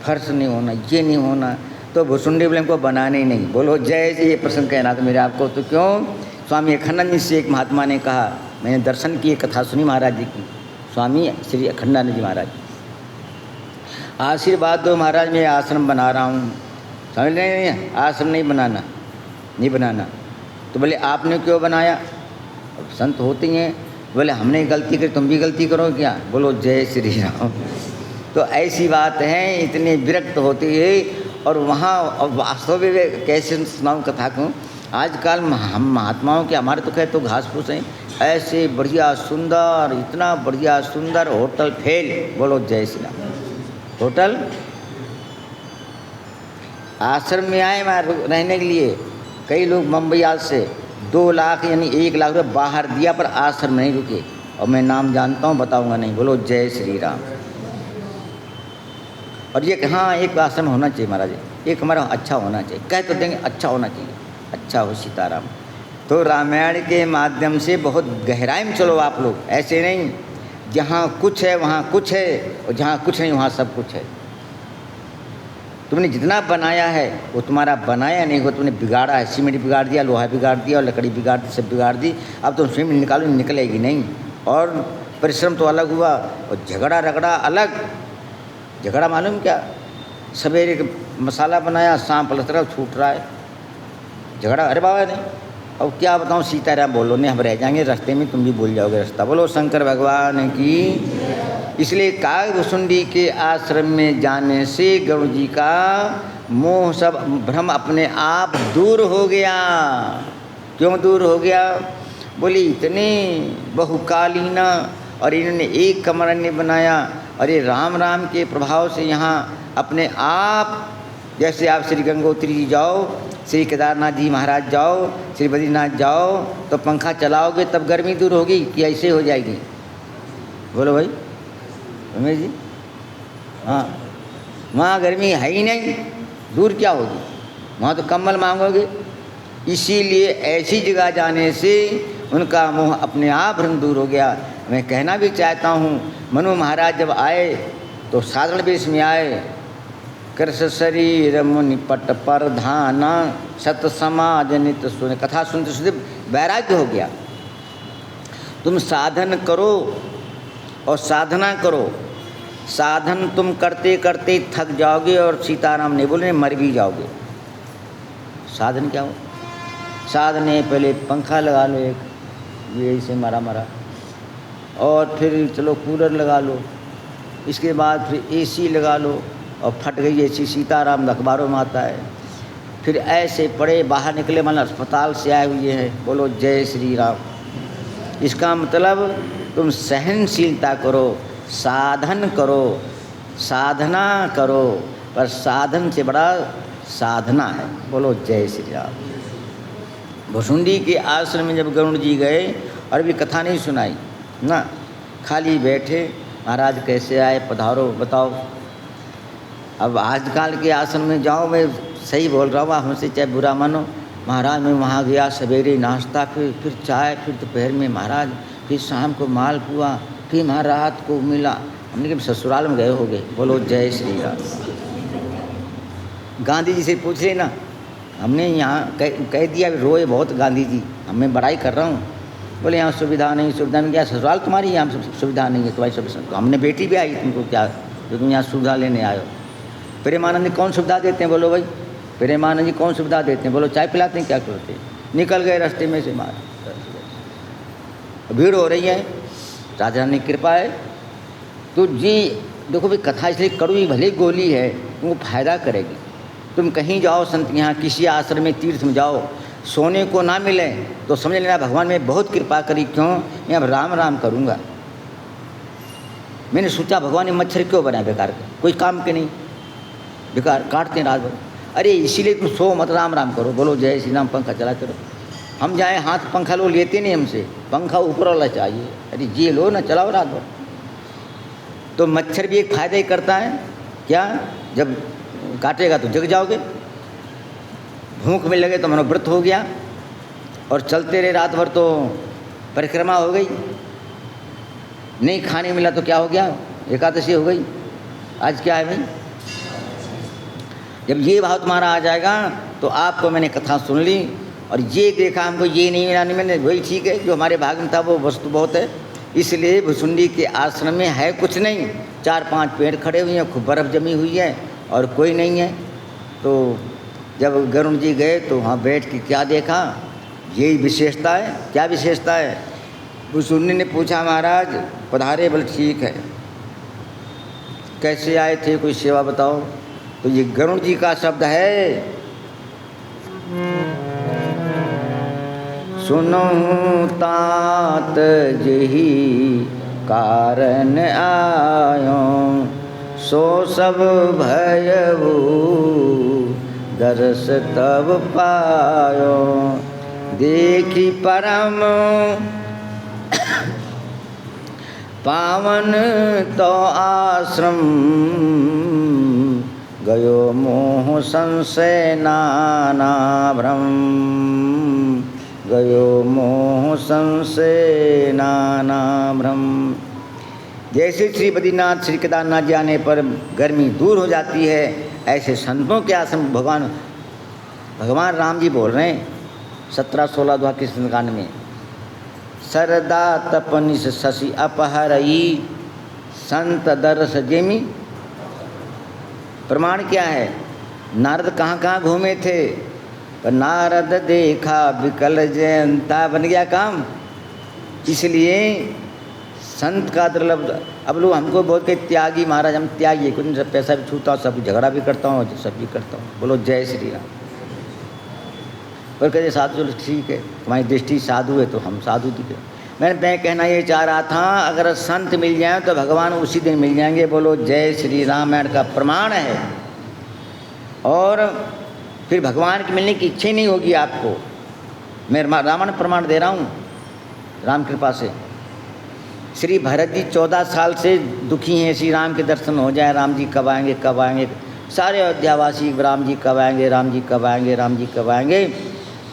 S1: फर्श नहीं होना, ये नहीं होना। तो भुसुंडी बोले हमको बनाने ही नहीं। बोलो जय श्री, ये प्रसंग कहना था मेरे आपको। तो क्यों? स्वामी अखंडानंद जी से एक महात्मा ने कहा, मैंने दर्शन की कथा सुनी महाराज जी की, स्वामी श्री अखंडानंद जी महाराज, आशीर्वाद दो महाराज, मैं आश्रम बना रहा हूँ। समझ नहीं, आश्रम नहीं बनाना। तो बोले आपने क्यों बनाया? संत होते हैं। बोले हमने गलती करी, तुम भी गलती करो क्या? बोलो जय श्री राम। तो ऐसी बात है, इतने विरक्त होती है। और वहाँ वास्तव में कैसे सुनाऊँ कथा को? आजकल हम महात्माओं के, हमारे तो खैर तो घास फूस हैं, ऐसे बढ़िया सुंदर, इतना बढ़िया सुंदर होटल फेल। बोलो जय श्री राम। होटल आश्रम में आए वहाँ रहने के लिए, कई लोग मुंबई आज से 2 लाख यानी 1 लाख रुपये बाहर दिया, पर आश्रम नहीं रुके। और मैं नाम जानता हूँ, बताऊँगा नहीं। बोलो जय श्री राम। और ये हाँ, एक आश्रम होना चाहिए महाराज, एक हमारा अच्छा होना चाहिए, कह तो देंगे अच्छा होना चाहिए, अच्छा हो सीताराम। तो रामायण के माध्यम से बहुत गहराई में चलो आप लोग, ऐसे नहीं जहाँ कुछ है वहाँ कुछ है, और जहाँ कुछ नहीं वहाँ सब कुछ है। तुमने जितना बनाया है वो तुम्हारा बनाया नहीं हो, तुमने बिगाड़ा है। सीमेंट बिगाड़ दिया, लोहा बिगाड़ दिया, और लकड़ी बिगाड़ दी, सब बिगाड़ दी। अब तुम सीमेंट निकालो, निकलेगी नहीं। और परिश्रम तो अलग हुआ, और झगड़ा रगड़ा अलग। झगड़ा मालूम क्या? सवेरे मसाला बनाया, शाम पलट छूट रहा है झगड़ा। अरे बाबा नहीं, अब क्या बताऊँ, सीताराम बोलो नहीं, हम रह जाएंगे रास्ते में, तुम भी भूल जाओगे रास्ता। बोलो शंकर भगवान की। इसलिए काकभुसुंडी के आश्रम में जाने से गरुड़ जी का मोह सब भ्रम अपने आप दूर हो गया। क्यों दूर हो गया? बोले इतने बहुकालीना, और इन्होंने एक कमरा नहीं बनाया, और ये राम राम के प्रभाव से यहाँ अपने आप, जैसे आप श्री गंगोत्री जी जाओ, श्री केदारनाथ जी महाराज जाओ, श्री बद्रीनाथ जाओ, तो पंखा चलाओगे तब गर्मी दूर होगी कि ऐसे हो जाएगी? बोलो भाई। रमेश जी, हाँ वहाँ गर्मी है ही नहीं, दूर क्या होगी, वहाँ तो कंबल मांगोगे। इसीलिए ऐसी जगह जाने से उनका मोह अपने आप रंग दूर हो गया। मैं कहना भी चाहता हूँ, मनु महाराज जब आए तो साधारण वेश में आए, कृष शरीर मुनि पट पर धाना, सत समाज नित सुने, कथा सुनते सुनते वैराग्य हो गया। तुम साधन करो और साधना करो, साधन तुम करते करते थक जाओगे और सीताराम ने बोले मर भी जाओगे। साधन क्या हो, साधन है पहले पंखा लगा लो एक, ये ऐसे मरा मरा, और फिर चलो कूलर लगा लो, इसके बाद फिर एसी लगा लो, और फट गई एसी, सीताराम अखबारों में आता है। फिर ऐसे पड़े बाहर निकले, मतलब अस्पताल से आए हुए हैं, बोलो जय श्री राम। इसका मतलब तुम सहनशीलता करो, साधन करो, साधना करो, पर साधन से बड़ा साधना है। बोलो जय श्री राम। भुसुंडी के आश्रम में जब गरुड़ जी गए और अभी कथा नहीं सुनाई ना, खाली बैठे, महाराज कैसे आए, पधारो बताओ। अब आजकल के आश्रम में जाओ, मैं सही बोल रहा हूँ, हमसे चाहे बुरा मानो। महाराज मैं वहाँ गया, सवेरे नाश्ता, फिर चाय, फिर दोपहर में महाराज, फिर शाम को मालपुआ, फिर महाराज रात को मिला। हमने कहा ससुराल में गए हो गए। बोलो जय श्री राम। गांधी जी से पूछ रहे ना, हमने यहाँ कह दिया, रोए बहुत गांधी जी, मैं बड़ाई कर रहा हूँ। बोले यहाँ सुविधा नहीं, सुविधा नहीं, क्या ससुराल तुम्हारी, यहाँ सुविधा नहीं है तुम्हारी सुविधा। हमने बेटी भी आई, तुमको क्या जो तुम यहाँ सुविधा लेने आए हो। प्रेमानंद जी कौन सुविधा देते हैं, बोलो भाई, प्रेमानंद जी कौन सुविधा देते हैं, बोलो चाय पिलाते हैं, क्या करते हैं। निकल गए रास्ते में से, मार भीड़ हो रही है, राजा ने कृपा है। तो जी देखो भाई, कथा इसलिए कड़वी भले गोली है, तुमको फायदा करेगी। तुम कहीं जाओ संत यहाँ, किसी आश्रम में, तीर्थ में जाओ, सोने को ना मिले तो समझ लेना भगवान ने बहुत कृपा करी। क्यों, मैं अब राम राम करूँगा। मैंने सोचा भगवान ने मच्छर क्यों बनाया बेकार के, कोई काम के नहीं, बेकार काटते हैं रात भर। अरे इसीलिए तुम सो मत, राम राम करो। बोलो जय श्री राम। पंखा चलाते रहो। हम जाए हाथ पंखा लो, लेते नहीं हमसे, पंखा ऊपर वाला चाहिए। अरे जी लो ना, चलाओ रात भर। तो मच्छर भी एक फ़ायदा ही करता है, क्या, जब काटेगा तो जग जाओगे, भूख में लगे तो मनोव्रत हो गया, और चलते रहे रात भर तो परिक्रमा हो गई। नहीं खाने मिला तो क्या हो गया, एकादशी हो गई। आज क्या है भाई, जब ये भाव तुम्हारा आ जाएगा तो आपको मैंने कथा सुन ली और ये देखा हमको ये नहीं मिला, नहीं मैंने, वही ठीक है, जो हमारे भाग में था वो वस्तु बहुत है। इसलिए भुसुंडी के आश्रम में है कुछ नहीं, 4-5 पेड़ खड़े हुए हैं, खूब बर्फ़ जमी हुई है और कोई नहीं है। तो जब गरुड़ जी गए तो वहाँ बैठ के क्या देखा, यही विशेषता है। क्या विशेषता है, भुसुंडी ने पूछा महाराज पधारे, बोले ठीक है, कैसे आए थे, कोई सेवा बताओ। तो ये गरुड़ जी का शब्द है, सुनो तात जही कारण आयो, सो सब भयऊ दर्श तब पायो, देखी परम पावन तो आश्रम, गयो मोह संशय नाना भ्रम, गयो मोह संशय नाना भ्रम। जैसे श्री बद्रीनाथ श्री केदारनाथ जाने पर गर्मी दूर हो जाती है, ऐसे संतों के आश्रम भगवान राम जी बोल रहे हैं 17-16 द्वार के सुंदरकांड में, सरदा तपनिस शशि अपहरई संत दर्श जेमी। प्रमाण क्या है, नारद कहाँ कहाँ घूमे थे, पर नारद देखा विकल जयंता, बन गया काम। इसलिए संत का दुर्लभ। अब लोग हमको बहुत के त्यागी, महाराज हम त्यागी, कुछ नहीं, पैसा भी छूता हूँ, सब झगड़ा भी करता हूँ, सब भी करता हूँ। बोलो जय श्री राम। और कहते साधु, चलो ठीक है, तुम्हारी दृष्टि साधु है तो हम साधु दिखे। मैं कहना ये चाह रहा था, अगर संत मिल जाए तो भगवान उसी दिन मिल जाएंगे। बोलो जय श्री रामायण का प्रमाण है। और फिर भगवान की मिलने की इच्छा ही नहीं होगी आपको। मैं रामायण प्रमाण दे रहा हूँ राम कृपा से। श्री भरत जी 14 साल से दुखी हैं, श्री राम के दर्शन हो जाए, राम जी कब आएंगे कब आएंगे। सारे अयोध्यावासी राम जी कब आएंगे, राम जी कब आएंगे, राम जी कब आएंगे।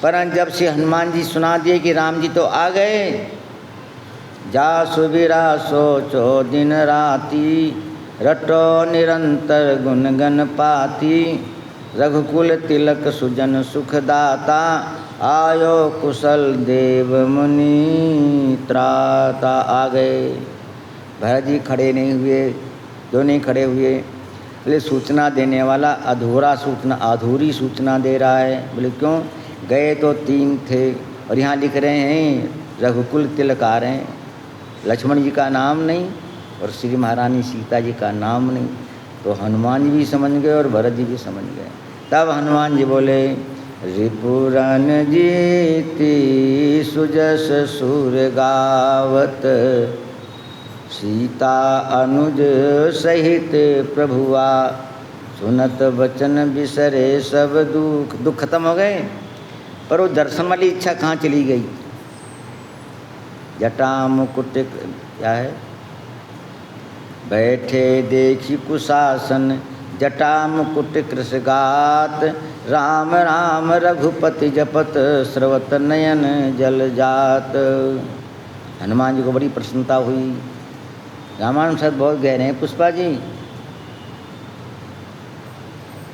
S1: परंतु जब से हनुमान जी सुना दिए कि राम जी तो आ गए, जा सुबीरा सोचो दिन राती, रटो निरंतर गुण गण पाती, रघुकुल तिलक सुजन सुखदाता, आयो कुशल देव मुनि त्राता। आ गए। भरत जी खड़े नहीं हुए, जो नहीं खड़े हुए। बोले सूचना देने वाला अधूरी सूचना दे रहा है। बोले क्यों? गए तो 3 थे और यहाँ लिख रहे हैं रघुकुल तिलक आ रहे हैं, लक्ष्मण जी का नाम नहीं और श्री महारानी सीता जी का नाम नहीं। तो हनुमान जी भी समझ गए और भरत जी भी समझ गए। तब हनुमान जी बोले, रिपुरन जीती सुजस सुर गावत, सीता अनुज सहित प्रभुआ, सुनत वचन बिसरे सब दुख। दुख खत्म हो गए, पर वो दर्शन वाली इच्छा कहाँ चली गई? जटा मुकुट क्या है? बैठे देखी कुशासन, जटा मुकुट कृषगात, राम राम रघुपति जपत, स्रवत नयन जल जात। हनुमान जी को बड़ी प्रसन्नता हुई। रामायण शब्द बहुत गहरे हैं पुष्पा जी।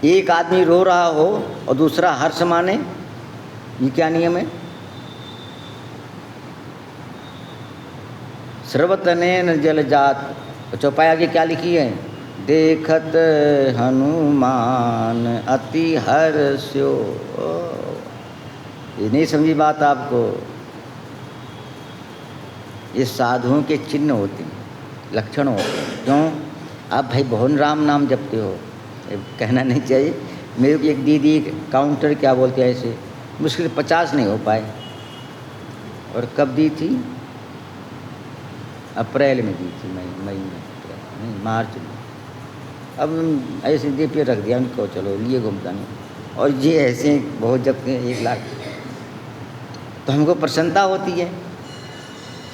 S1: एक आदमी रो रहा हो और दूसरा हर्ष माने, ये क्या नियम है? स्रवत नयन जल जात। चौपाई आगे क्या लिखी है? देखत हनुमान अति हर्ष्यो। ये नहीं समझी बात आपको? ये साधुओं के चिन्ह होते हैं, लक्षण होते हैं। क्यों? आप भाई बहुत राम नाम जपते हो, कहना नहीं चाहिए। मेरे को एक दीदी काउंटर क्या बोलते हैं ऐसे, मुश्किल 50 नहीं हो पाए। और कब दी थी? अप्रैल में दी थी, मई में, नहीं मार्च में। अब ऐसे दे पे रख दिया उनको, चलो लिए घूमता नहीं। और ये ऐसे बहुत जपते हैं 1 लाख। तो हमको प्रसन्नता होती है।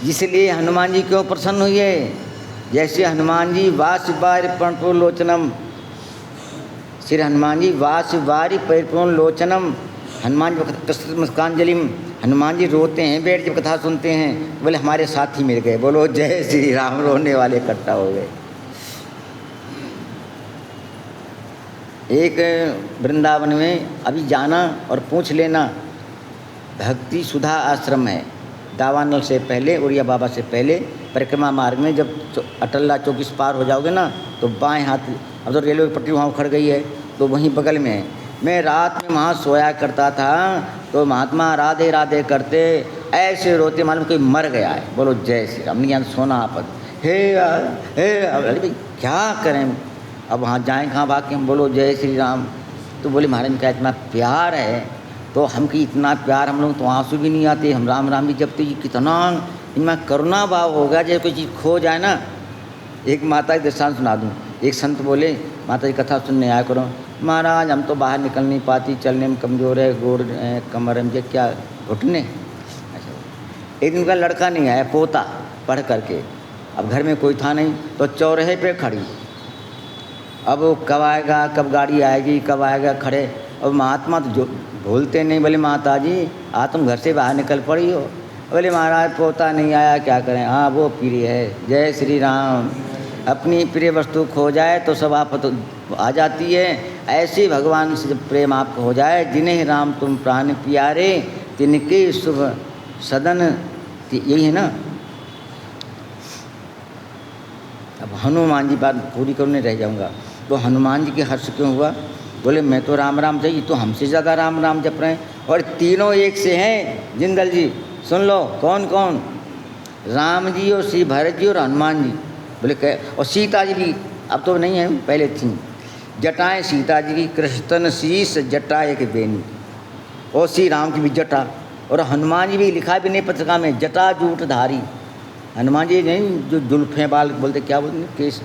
S1: इसलिए हनुमान जी क्यों प्रसन्न हुए? जैसे हनुमान जी वासवारि परिपूर्णलोचनम, श्री हनुमान जी वासवारि परिपूर्णलोचनम, हनुमान जी कृष्ण मुस्कांजलिम। हनुमान जी रोते हैं बैठ जब कथा सुनते हैं। बोले हमारे साथी मिल गए, बोलो जय श्री राम। रोने वाले इकट्ठा हो गए। एक वृंदावन में अभी जाना और पूछ लेना, भक्ति सुधा आश्रम है, दावानल से पहले, उड़िया बाबा से पहले, परिक्रमा मार्ग में जब अटल्ला चौकी से पार हो जाओगे ना, तो बाएं हाथ, अब तो रेलवे पटरी वहाँ उखड़ गई है, तो वहीं बगल में है। मैं रात में वहाँ सोया करता था, तो महात्मा राधे राधे करते ऐसे रोते मालूम कोई मर गया है। बोलो जय श्री राम। नहीं सोना आपद, हे अरे भाई क्या करें, अब वहाँ जाएँ कहाँ भाग के हम? बोलो जय श्री राम। तो बोले महाराज का इतना प्यार है, तो हमकी इतना प्यार, हम लोग तो आंसू भी नहीं आते, हम राम राम भी जपते जी। कितना इनमें करुणा भाव होगा, जैसे कोई चीज़ खो जाए ना। एक माता की दृष्टांत सुना दूँ। एक संत बोले, माता जी कथा सुनने आया करो। महाराज हम तो बाहर निकल नहीं पाती, चलने में कमज़ोर है, गोड़ कमर में क्या घुटने। अच्छा, एक दिन का लड़का नहीं आया, पोता पढ़ करके, अब घर में कोई था नहीं, तो चौराहे पे खड़ी। अब वो कब आएगा, कब गाड़ी आएगी, कब आएगा, खड़े। और महात्मा तो जो भूलते नहीं, बोले माता जी आज तुम घर से बाहर निकल पड़ी हो। बोले महाराज पोता नहीं आया, क्या करें। हाँ वो प्रिय है, जय श्री राम। अपनी प्रिय वस्तु खो जाए तो सब आफत आ जाती है। ऐसे भगवान से जब प्रेम आपको हो जाए, जिन्हें राम तुम प्राण प्यारे, तिनके शुभ सदन, यही है ना। अब हनुमान जी बात पूरी करने रह जाऊंगा। तो हनुमान जी के हर्ष क्यों हुआ? बोले मैं तो राम राम चाहिए, तो हमसे ज़्यादा राम राम जप रहे हैं। और तीनों एक से हैं। जिंदल जी सुन लो, कौन कौन? राम जी और श्री भरत जी और हनुमान जी। बोले कह, और सीता जी भी अब तो नहीं है, पहले थी। जटाएं सीता जी की, कृष्ण शीश जटा एक बेनी, और श्री राम की भी जटा। और हनुमान जी भी लिखा भी नहीं पत्रिका में, जटा जूट धारी। हनुमान जी नहीं जो जुल्फे बाल बोलते, क्या बोलते केस।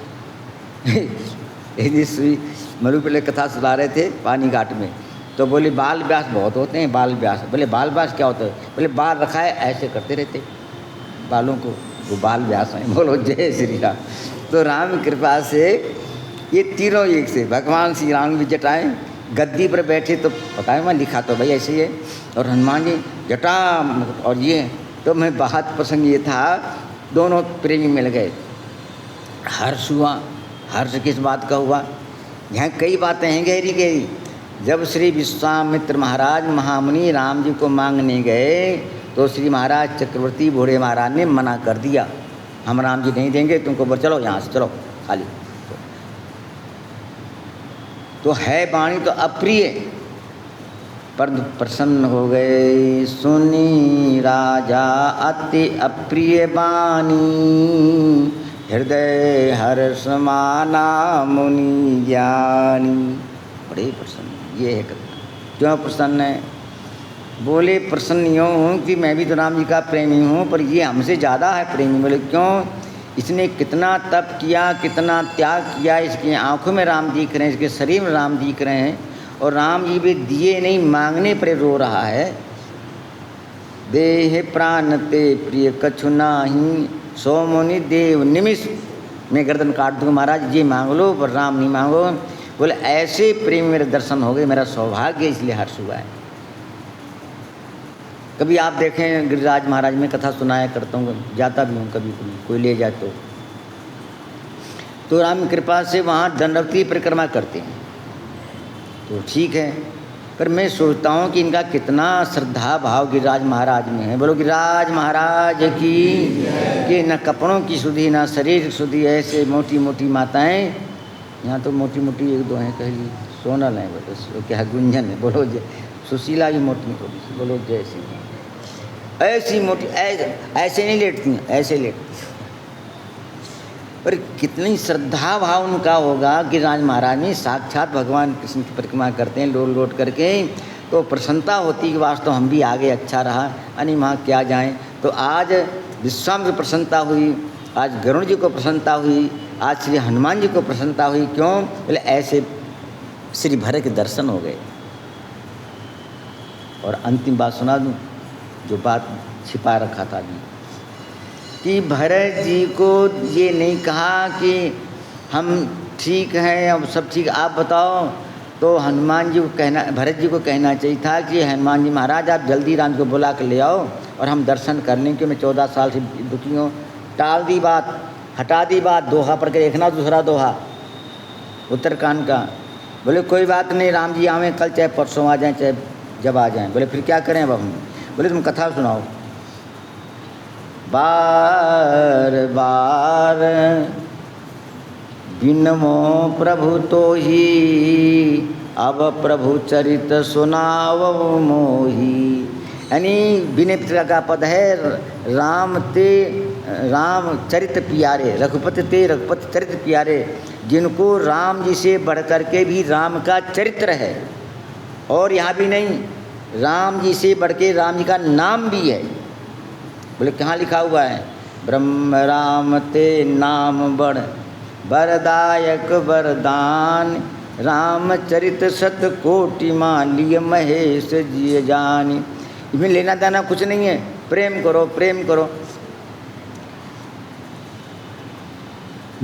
S1: मरु पहले कथा सुना रहे थे पानी घाट में, तो बोले बाल व्यास बहुत होते हैं, बाल व्यास। बोले बाल व्यास क्या होता है? बोले बाल रखा है ऐसे करते रहते बालों को, वो बाल व्यास हैं। बोलो जय श्री राम। तो राम कृपा से ये तीनों एक से, भगवान श्री राम भी जटाएं गद्दी पर बैठे, तो पता है मैं लिखा तो भाई ऐसे ही है, और हनुमान जी जटा, और ये तो मैं बात प्रसंग ये था, दोनों प्रेमी मिल गए, हर्ष हुआ। हर्ष किस बात का हुआ? यहाँ कई बातें हैं गहरी गहरी। जब श्री विश्वामित्र महाराज महामुनि राम जी को मांगने गए, तो श्री महाराज चक्रवर्ती बूढ़े महाराज ने मना कर दिया, हम राम जी नहीं देंगे तुमको, चलो यहाँ से चलो खाली। तो है वाणी तो अप्रिय, पर प्रसन्न हो गए। सुनी राजा अति अप्रिय वाणी, हृदय हर्ष माना मुनि ज्ञानी। बड़े प्रसन्न, ये है कथा। क्यों प्रसन्न है? बोले प्रसन्न यूँ हूँ कि मैं भी तो राम जी का प्रेमी हूँ, पर ये हमसे ज़्यादा है प्रेमी। बोले क्यों? इसने कितना तप किया, कितना त्याग किया, इसकी आंखों में राम दिख रहे हैं, इसके शरीर में राम दिख रहे हैं, और राम जी भी दिए नहीं, मांगने पर रो रहा है। देह प्राण ते प्रिय कछु नाही, सो मुनि देव निमिष मैं गर्दन काट दूँ, महाराज जी मांग लो पर राम नहीं मांगो। बोले ऐसे प्रेम मेरे दर्शन हो गए, मेरा सौभाग्य, इसलिए हर्ष हुआ है। कभी आप देखें गिरिराज महाराज में कथा सुनाया करता हूँ, जाता भी हूँ कभी कभी, कोई ले जाए तो राम कृपा से वहाँ दंडवती परिक्रमा करते हैं, तो ठीक है। पर मैं सोचता हूँ कि इनका कितना श्रद्धा भाव गिरिराज महाराज में है। बोलो गिरिराज महाराज की, कि न कपड़ों की सुधी न शरीर की सुधी, ऐसे मोटी मोटी माताएं, यहाँ तो मोटी मोटी एक दो हैं, कह ली सोनल हैं, बोलो क्या गुंजन है, बोलो जय। सुशीला भी मोटी थोड़ी सी, बोलो जय श्री राम। ऐसी मोटी ऐसे नहीं लेटती, ऐसे लेटती। पर कितनी श्रद्धा भाव उनका होगा कि राज महाराज में साक्षात भगवान कृष्ण की परिक्रमा करते हैं लोट लोट करके, तो प्रसन्नता होती कि वास्तव हम भी आगे, अच्छा रहा, अनी वहाँ क्या जाएं। तो आज विश्वामित्र को प्रसन्नता हुई, आज गरुण जी को प्रसन्नता हुई, आज श्री हनुमान जी को प्रसन्नता हुई। क्यों? बोले ऐसे श्री भरत के दर्शन हो गए। और अंतिम बात सुना दूँ, जो बात छिपा रखा था अभी, कि भरत जी को ये नहीं कहा कि हम ठीक हैं, अब सब ठीक, आप बताओ। तो हनुमान जी को कहना, भरत जी को कहना चाहिए था कि हनुमान जी महाराज आप जल्दी राम को बुला कर ले आओ और हम दर्शन कर लें, कि मैं 14 साल से दुखी हूँ। टाल दी बात, हटा दी बात, दोहा पढ़ के देखना, दूसरा दोहा उत्तरकांड का। बोले कोई बात नहीं, राम जी आवें कल, चाहे परसों आ जाएं, चाहे जब आ जाएं। बोले फिर क्या करें अब हम? बोले तुम कथा सुनाओ। बार बार बिनमो प्रभु तो ही, अब प्रभु चरित सुनावो मोही। यानी विनय पिता का पद है, राम चरित प्यारे, रघुपति ते रघुपति चरित प्यारे, जिनको राम जी से बढ़ कर के भी राम का चरित्र है। और यहाँ भी नहीं, राम जी से बढ़ के राम जी का नाम भी है। बोले कहाँ लिखा हुआ है? ब्रह्म राम ते नाम बढ़, वरदायक वरदान, रामचरित सत कोटि मालिय महेश जी जानी। इसमें लेना देना कुछ नहीं है, प्रेम करो प्रेम करो।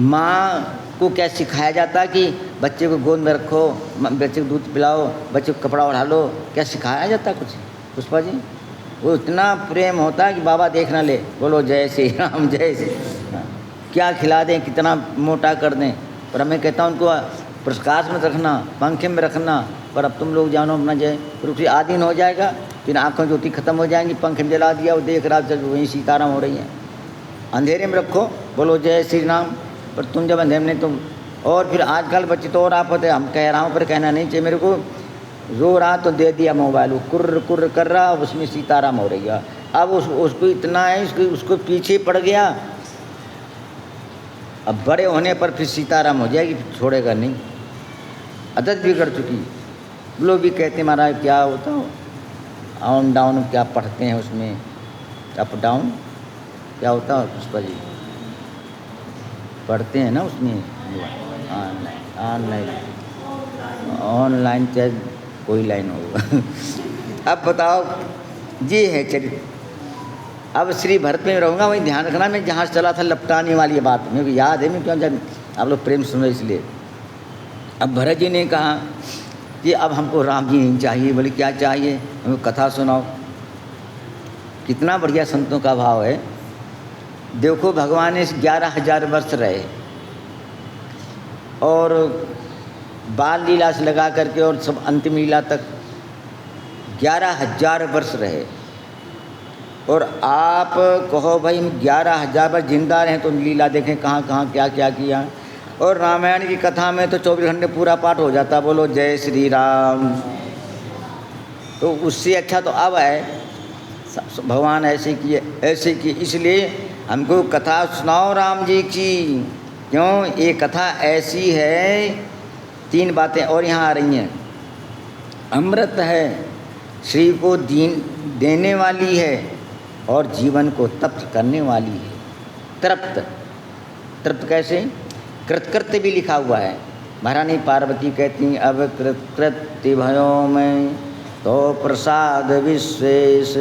S1: माँ को क्या सिखाया जाता कि बच्चे को गोद में रखो, बच्चे को दूध पिलाओ, बच्चे को कपड़ा ओढ़ा लो, क्या सिखाया जाता कुछ? पुष्पा जी, वो इतना प्रेम होता है कि बाबा देख ना ले। बोलो जय श्री राम, जय श्री राम। क्या खिला दें, कितना मोटा कर दें, पर मैं कहता हूँ उनको प्रकाश में रखना, पंखे में रखना। पर अब तुम लोग जानो अपना जय, फिर आधीन हो जाएगा, फिर आँखों ज्योति खत्म हो जाएंगी, पंखे में जला दिया, वो देख रहा जब वहीं सीताराम हो रही हैं। अंधेरे में रखो, बोलो जय श्री राम। पर तुम जब अंधेरे में तुम, और फिर आजकल बच्चे तो और आप होते, हम कह रहा हूँ पर कहना नहीं चाहिए मेरे को, रो रहा तो दे दिया मोबाइल, वो कुर्र कुर्र कर रहा, उसमें सीताराम हो रही है। अब उसको इतना है, उसको पीछे पड़ गया। अब बड़े होने पर फिर सीताराम हो जाएगी, छोड़ेगा नहीं, आदत बिगड़ चुकी। लोग भी कहते महाराज क्या होता हो, ऑन डाउन क्या पढ़ते हैं उसमें, अप डाउन क्या होता है पुष्पा जी, पढ़ते हैं ना उसमें, ऑनलाइन चाहे कोई लाइन होगा। अब बताओ, ये है चरित्र। अब श्री भरत में रहूँगा, वहीं ध्यान रखना। मैं जहाँ से चला था लपटाने वाली बात मेरे को याद है, मैं क्यों जब आप लोग प्रेम सुनो इसलिए। अब भरत जी ने कहा कि अब हमको राम जी नहीं चाहिए। बोले क्या चाहिए? हमको कथा सुनाओ। कितना बढ़िया संतों का भाव है। देखो भगवान इस 11,000 वर्ष रहे और बाल लीला से लगा करके और सब अंतिम लीला तक 11,000 वर्ष रहे। और आप कहो भाई हम 11,000 वर्ष जिंदा रहे तो लीला देखें कहाँ कहाँ क्या क्या किया। और रामायण की कथा में तो 24 घंटे पूरा पाठ हो जाता, बोलो जय श्री राम। तो उससे अच्छा तो अब है भगवान ऐसे किए ऐसे किए, इसलिए हमको कथा सुनाओ राम जी की। क्यों? ये कथा ऐसी है, 3 बातें और यहाँ आ रही हैं। अमृत है, श्री को देने वाली है और जीवन को तृप्त करने वाली है। तृप्त तृप्त कैसे? कृतकृत्य भी लिखा हुआ है। महारानी पार्वती कहती अब कृतकृत्य भयो में तो प्रसाद विशेष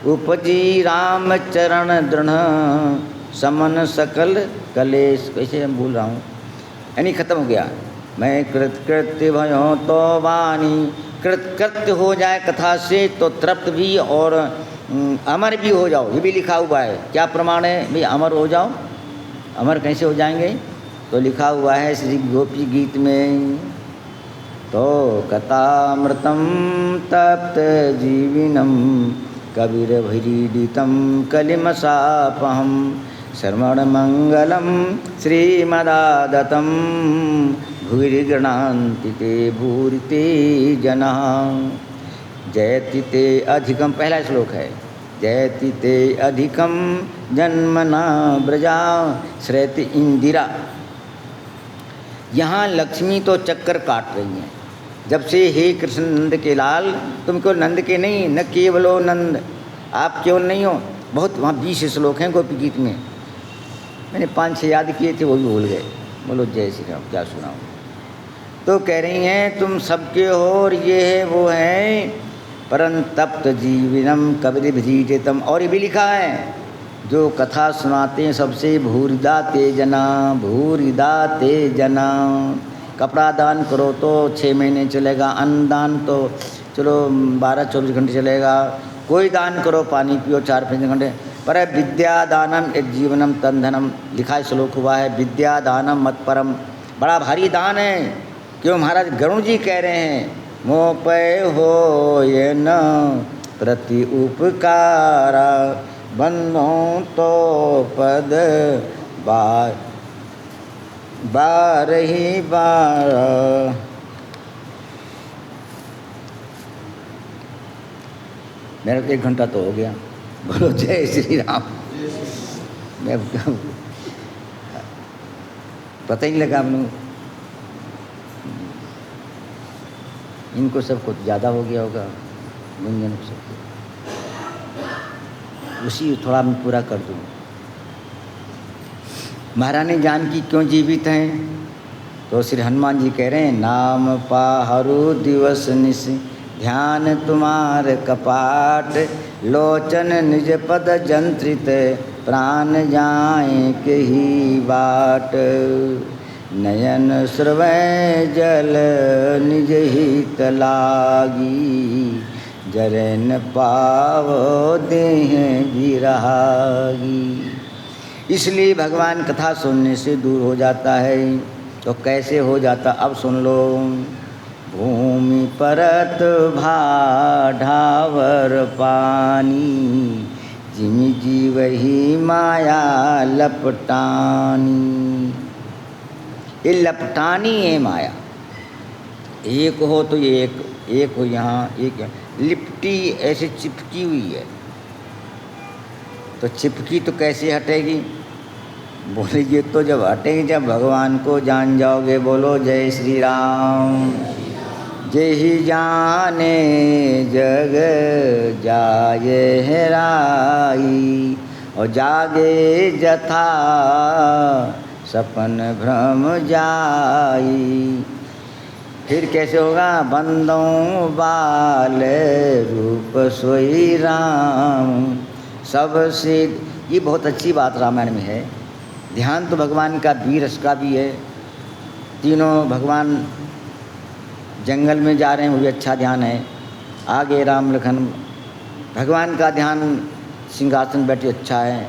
S1: उपजी राम चरण दृढ़ समन सकल कलेश। कैसे हम भूल रहा हूँ, यानी खत्म हो गया। मैं कृतकृत्य भयो तो वाणी, कृतकृत्य हो जाए कथा से तो तृप्त भी और अमर भी हो जाओ, ये भी लिखा हुआ है। क्या प्रमाण है भाई अमर हो जाओ? अमर कैसे हो जाएंगे? तो लिखा हुआ है श्री गोपी गीत में, तो कथामृतम तप्त जीविनम कबीर भीड़ितम कलिमसापहम श्रवण मंगलम श्रीमदादतम भूरिगृणान्ति ते भूरिते जना। जयति ते अधिकम, पहला श्लोक है, जयति ते अधिकम जन्मना ब्रजा श्रेति इंदिरा। यहाँ लक्ष्मी तो चक्कर काट रही हैं जब से हे कृष्ण नंद के लाल, तुम केवल नंद के नहीं, न केवलो नंद, आप केवल नहीं हो। बहुत वहाँ 20 श्लोक हैं गोपी गीत में, मैंने 5-6 याद किए थे वो भी भूल गए। बोलो जय श्री राम, क्या सुनाऊँ। तो कह रही हैं तुम सबके हो और ये है वो है, परं तप्त जीविनम कबीर भीड़ितम। और ये भी लिखा है जो कथा सुनाते हैं सबसे भूरिदा ते जना, भूरिदा ते जना। कपड़ा दान करो तो 6 महीने चलेगा, अन्न दान तो चलो 12-24 घंटे चलेगा, कोई दान करो पानी पियो 4-5 घंटे, पर विद्या दानम एक जीवनम तंधनम लिखा है, श्लोक हुआ है विद्या दानम मत परम। बड़ा भारी दान है। क्यों? महाराज गरुण जी कह रहे हैं मोह पे हो ये न प्रति उपकारा बंधों तो पद बार ही बार। मेरा 1 घंटा तो हो गया। बोलो जय श्री राम। मैं पता ही नहीं लगा हम लोग, इनको सबको ज़्यादा हो गया होगा गुंजन को सबको, उसी थोड़ा मैं पूरा कर दूँ। महारानी जानकी क्यों जीवित हैं? तो श्री हनुमान जी कह रहे हैं नाम पाहरु दिवस निश ध्यान तुम्हार कपाट, लोचन निज पद जंत्रित प्राण जाए के ही बाट, नयन श्रवै जल निज हित लागी, जरन पावो देह गिरागी। इसलिए भगवान कथा सुनने से दूर हो जाता है। तो कैसे हो जाता? अब सुन लो। भूमि परत भाढ़ावर पानी, जिमि जीवहि माया लपटानी। ये लपटानी है माया। एक हो तो ये एक हो, यहाँ एक लिपटी ऐसे चिपकी हुई है। तो चिपकी तो कैसे हटेगी? बोले ये तो जब हटेगी जब भगवान को जान जाओगे। बोलो जय श्री राम। जय ही जाने जग जाए हेराई, और जागे जथा सपन भ्रम जाई। फिर कैसे होगा? बंदों बाल रूप सोई राम, सबसे, ये बहुत अच्छी बात रामायण में है। ध्यान तो भगवान का वीरस का भी है। तीनों भगवान जंगल में जा रहे हैं, वो भी अच्छा ध्यान है। आगे राम लखन, भगवान का ध्यान सिंहासन बैठे अच्छा है।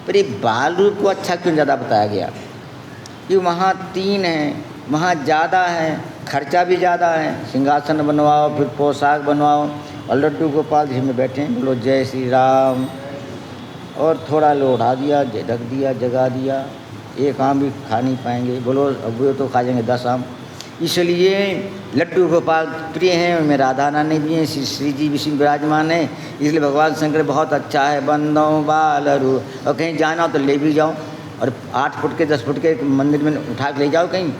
S1: पर ये बाल रूप को अच्छा क्यों ज़्यादा बताया गया? कि वहाँ 3 हैं, वहाँ ज़्यादा है, खर्चा भी ज़्यादा है। सिंहासन बनवाओ, फिर पोशाक बनवाओ, और लड्डू गोपाल जी में बैठे हैं, बोलो जय श्री राम। और थोड़ा लो उठा दिया, ढक दिया, जगा दिया, एक आम भी खा नहीं पाएंगे, बोलो अब वो तो खा जाएंगे 10 आम। इसलिए लड्डू गोपाल प्रिय हैं, उनमें राधा रानी भी हैं, श्री जी विष्णु विराजमान है। इसलिए भगवान शंकर बहुत अच्छा है। बंदो बालरू, और कहीं जाना तो ले भी जाओ, और 8 फुट के 10 फुट के मंदिर में उठा के ले जाओ, कहीं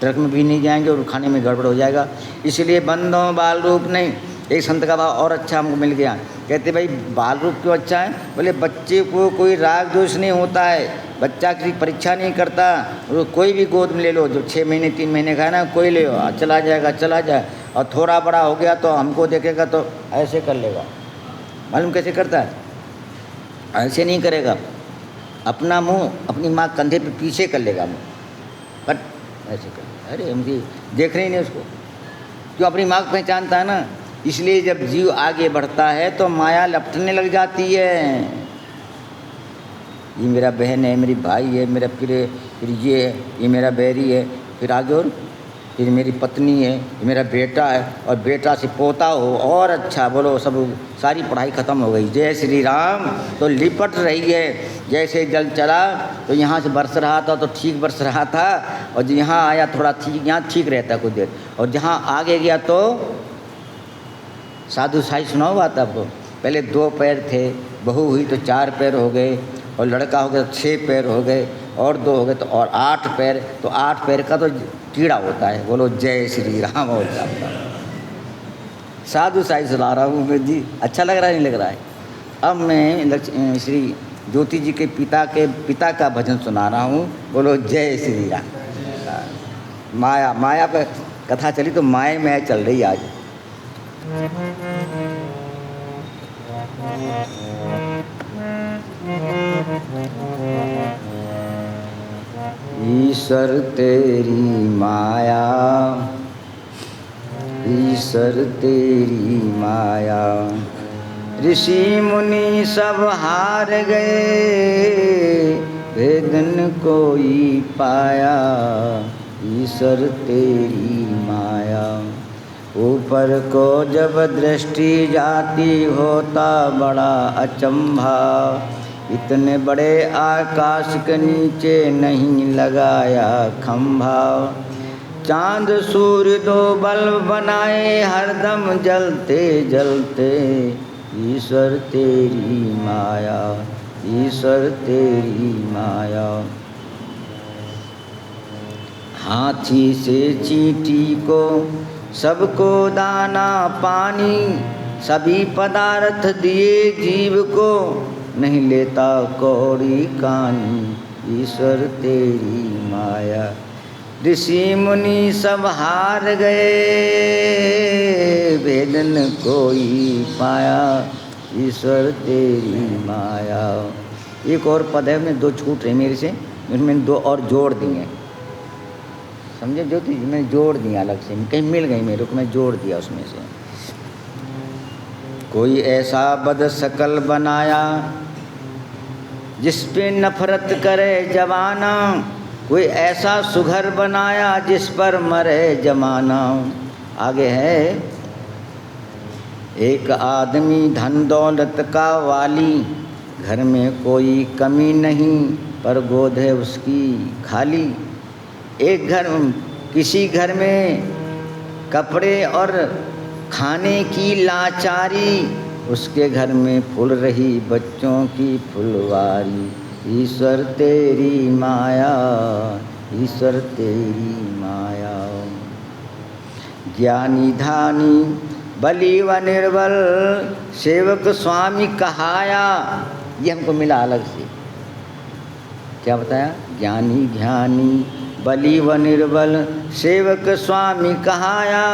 S1: ट्रक में भी नहीं जाएंगे और खाने में गड़बड़ हो जाएगा। इसलिए बंदो बाल रूप नहीं। एक संत का भाव और अच्छा हमको मिल गया, कहते भाई बाल रूप क्यों अच्छा है? बोले बच्चे को कोई राग दोष नहीं होता है, बच्चा किसी परीक्षा नहीं करता, वो कोई भी गोद में ले लो, जो 6 महीने 3 महीने का है ना, कोई ले लो, चला जाएगा चला जाए। और थोड़ा बड़ा हो गया तो हमको देखेगा तो ऐसे कर लेगा। मालूम कैसे करता है? ऐसे नहीं करेगा, अपना मुंह अपनी माँ कंधे पे पीछे कर लेगा मुँह, बट ऐसे कर। अरे मुझे देख रहे ही नहीं उसको, क्यों? अपनी माँ को पहचानता है ना। इसलिए जब जीव आगे बढ़ता है तो माया लपटने लग जाती है। ये मेरा बहन है, मेरी भाई है, मेरा फिर ये है, ये मेरा बैरी है, फिर आगे और फिर मेरी पत्नी है, ये मेरा बेटा है, और बेटा से पोता हो और अच्छा, बोलो सब सारी पढ़ाई ख़त्म हो गई। जय श्री राम तो लिपट रही है। जैसे जल चला तो यहाँ से बरस रहा था तो ठीक बरस रहा था, और यहाँ आया थोड़ा ठीक, यहाँ ठीक रहता कुछ देर, और जहाँ आगे गया तो साधु साई सुनाओ बात आपको। पहले 2 पैर थे, बहू हुई तो 4 पैर हो गए, और लड़का हो गया तो 6 पैर हो गए, और 2 हो गए तो और 8 पैर। तो 8 पैर का तो कीड़ा होता है। बोलो जय श्री राम। और साधु साई सुना रहा हूँ मैं जी, अच्छा लग रहा है नहीं लग रहा है? अब मैं श्री ज्योति जी के पिता का भजन सुना रहा हूँ। बोलो जय श्री राम। माया, माया पर कथा चली तो माया में चल रही आज। ईश्वर तेरी माया, ईश्वर तेरी माया, ऋषि मुनि सब हार गए, वेदन कोई पाया। ईश्वर तेरी माया, ऊपर को जब दृष्टि जाती होता बड़ा अचंभा। इतने बड़े आकाश के नीचे नहीं लगाया खंभा। चांद सूर्य 2 बल्ब बनाए हरदम जलते जलते। ईश्वर तेरी माया, ईश्वर तेरी माया। हाथी से चींटी को सबको दाना पानी, सभी पदार्थ दिए जीव को, नहीं लेता कौड़ी कानी। ईश्वर तेरी माया, ऋषि मुनि सब हार गए, वेदन कोई पाया। ईश्वर तेरी माया। एक और पद है, में 2 छूट रहे मेरे से, उसमें 2 और जोड़ दिए, समझे ज्योति जी? मैंने जोड़ दिया अलग से, कहीं मिल गई मेरे को, मैं जोड़ दिया उसमें से। कोई ऐसा बद शकल बनाया जिस पे नफरत करे जमाना। कोई ऐसा सुघर बनाया जिस पर मरे जमाना। आगे है, एक आदमी धन दौलत का वाली, घर में कोई कमी नहीं पर गोद है उसकी खाली। एक घर, किसी घर में कपड़े और खाने की लाचारी, उसके घर में फूल रही बच्चों की फुलवारी। ईश्वर तेरी माया, ईश्वर तेरी माया। ज्ञानी धानी बली व निर्बल, सेवक स्वामी कहाया। ये हमको मिला अलग से, क्या बताया? ज्ञानी ध्यानी बली व निर्बल, सेवक स्वामी कहाया।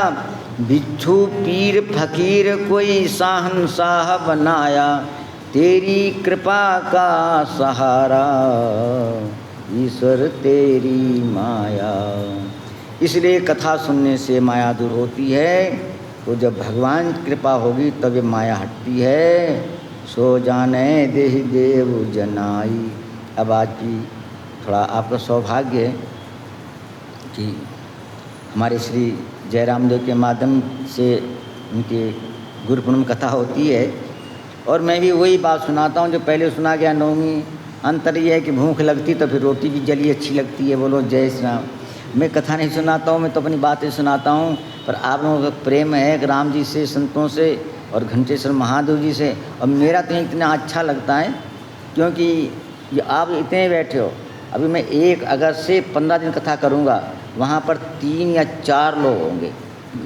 S1: बिच्छू पीर फकीर कोई शाहनशाह बनाया। तेरी कृपा का सहारा ईश्वर तेरी माया। इसलिए कथा सुनने से माया दूर होती है। तो जब भगवान की कृपा होगी तब ये माया हटती है। सो जाने देहि देव जनाई। अब आज की थोड़ा आपका सौभाग्य है कि हमारे श्री जयराम देव के माध्यम से उनके गुरु पूर्णिमा कथा होती है। और मैं भी वही बात सुनाता हूँ जो पहले सुना गया नवमी। अंतर ये है कि भूख लगती तो फिर रोटी भी जली अच्छी लगती है। बोलो जय श्री राम। मैं कथा नहीं सुनाता हूँ, मैं तो अपनी बातें सुनाता हूँ। पर आप लोगों का प्रेम है कि राम जी से, संतों से और घंटेश्वर महादेव जी से। और मेरा तो इतना अच्छा लगता है क्योंकि ये आप इतने बैठे हो। अभी मैं 1 अगस्त से 15 दिन कथा करूँगा, वहाँ पर 3 या 4 लोग होंगे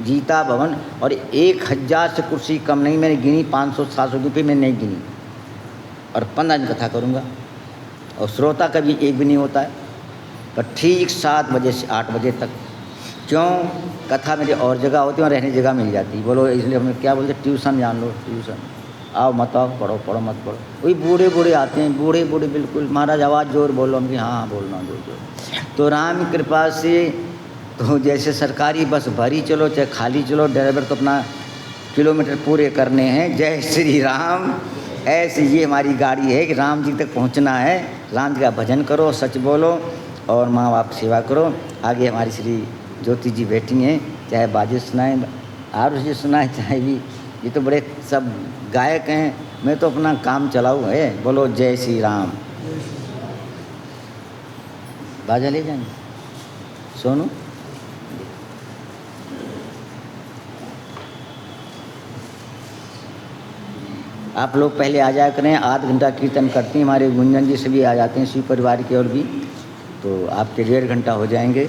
S1: गीता भवन। और 1000 से कुर्सी कम नहीं, मैंने गिनी 500-700 रुपये मैंने नहीं गिनी। और 15 दिन कथा करूँगा और श्रोता का भी एक भी नहीं होता है। पर ठीक 7 बजे से 8 बजे तक। क्यों? कथा मेरी और जगह होती है और रहने जगह मिल जाती है। बोलो इसलिए हमें क्या बोलते, ट्यूशन जान लो, ट्यूशन आओ मत आओ, पढ़ो पढ़ो मत पढ़ो। वही बूढ़े बूढ़े आते हैं, बूढ़े बूढ़े बिल्कुल। महाराज आवाज़ जोर बोलो, हम कि हाँ बोलना जोर जोर। तो राम कृपा से तो जैसे सरकारी बस भरी चलो चाहे खाली चलो, ड्राइवर तो अपना किलोमीटर पूरे करने हैं। जय श्री राम। ऐसे ये हमारी गाड़ी है कि राम जी तक पहुंचना है। राम जी का भजन करो, सच बोलो और माँ बाप सेवा करो। आगे हमारी श्री ज्योति जी बैठी हैं, चाहे बाजे सुनाएं, आरुषि सुनाएं, चाहे भी। ये तो बड़े सब गायक हैं, मैं तो अपना काम चलाऊँ है। बोलो जय श्री राम। बाजा ले जाएंगे सोनू। आप लोग पहले आ जाया करें, आध घंटा कीर्तन करती हैं। हमारे गुंजन जी से भी आ जाते हैं, शिव परिवार के और भी। तो आपके 1.5 घंटा हो जाएंगे।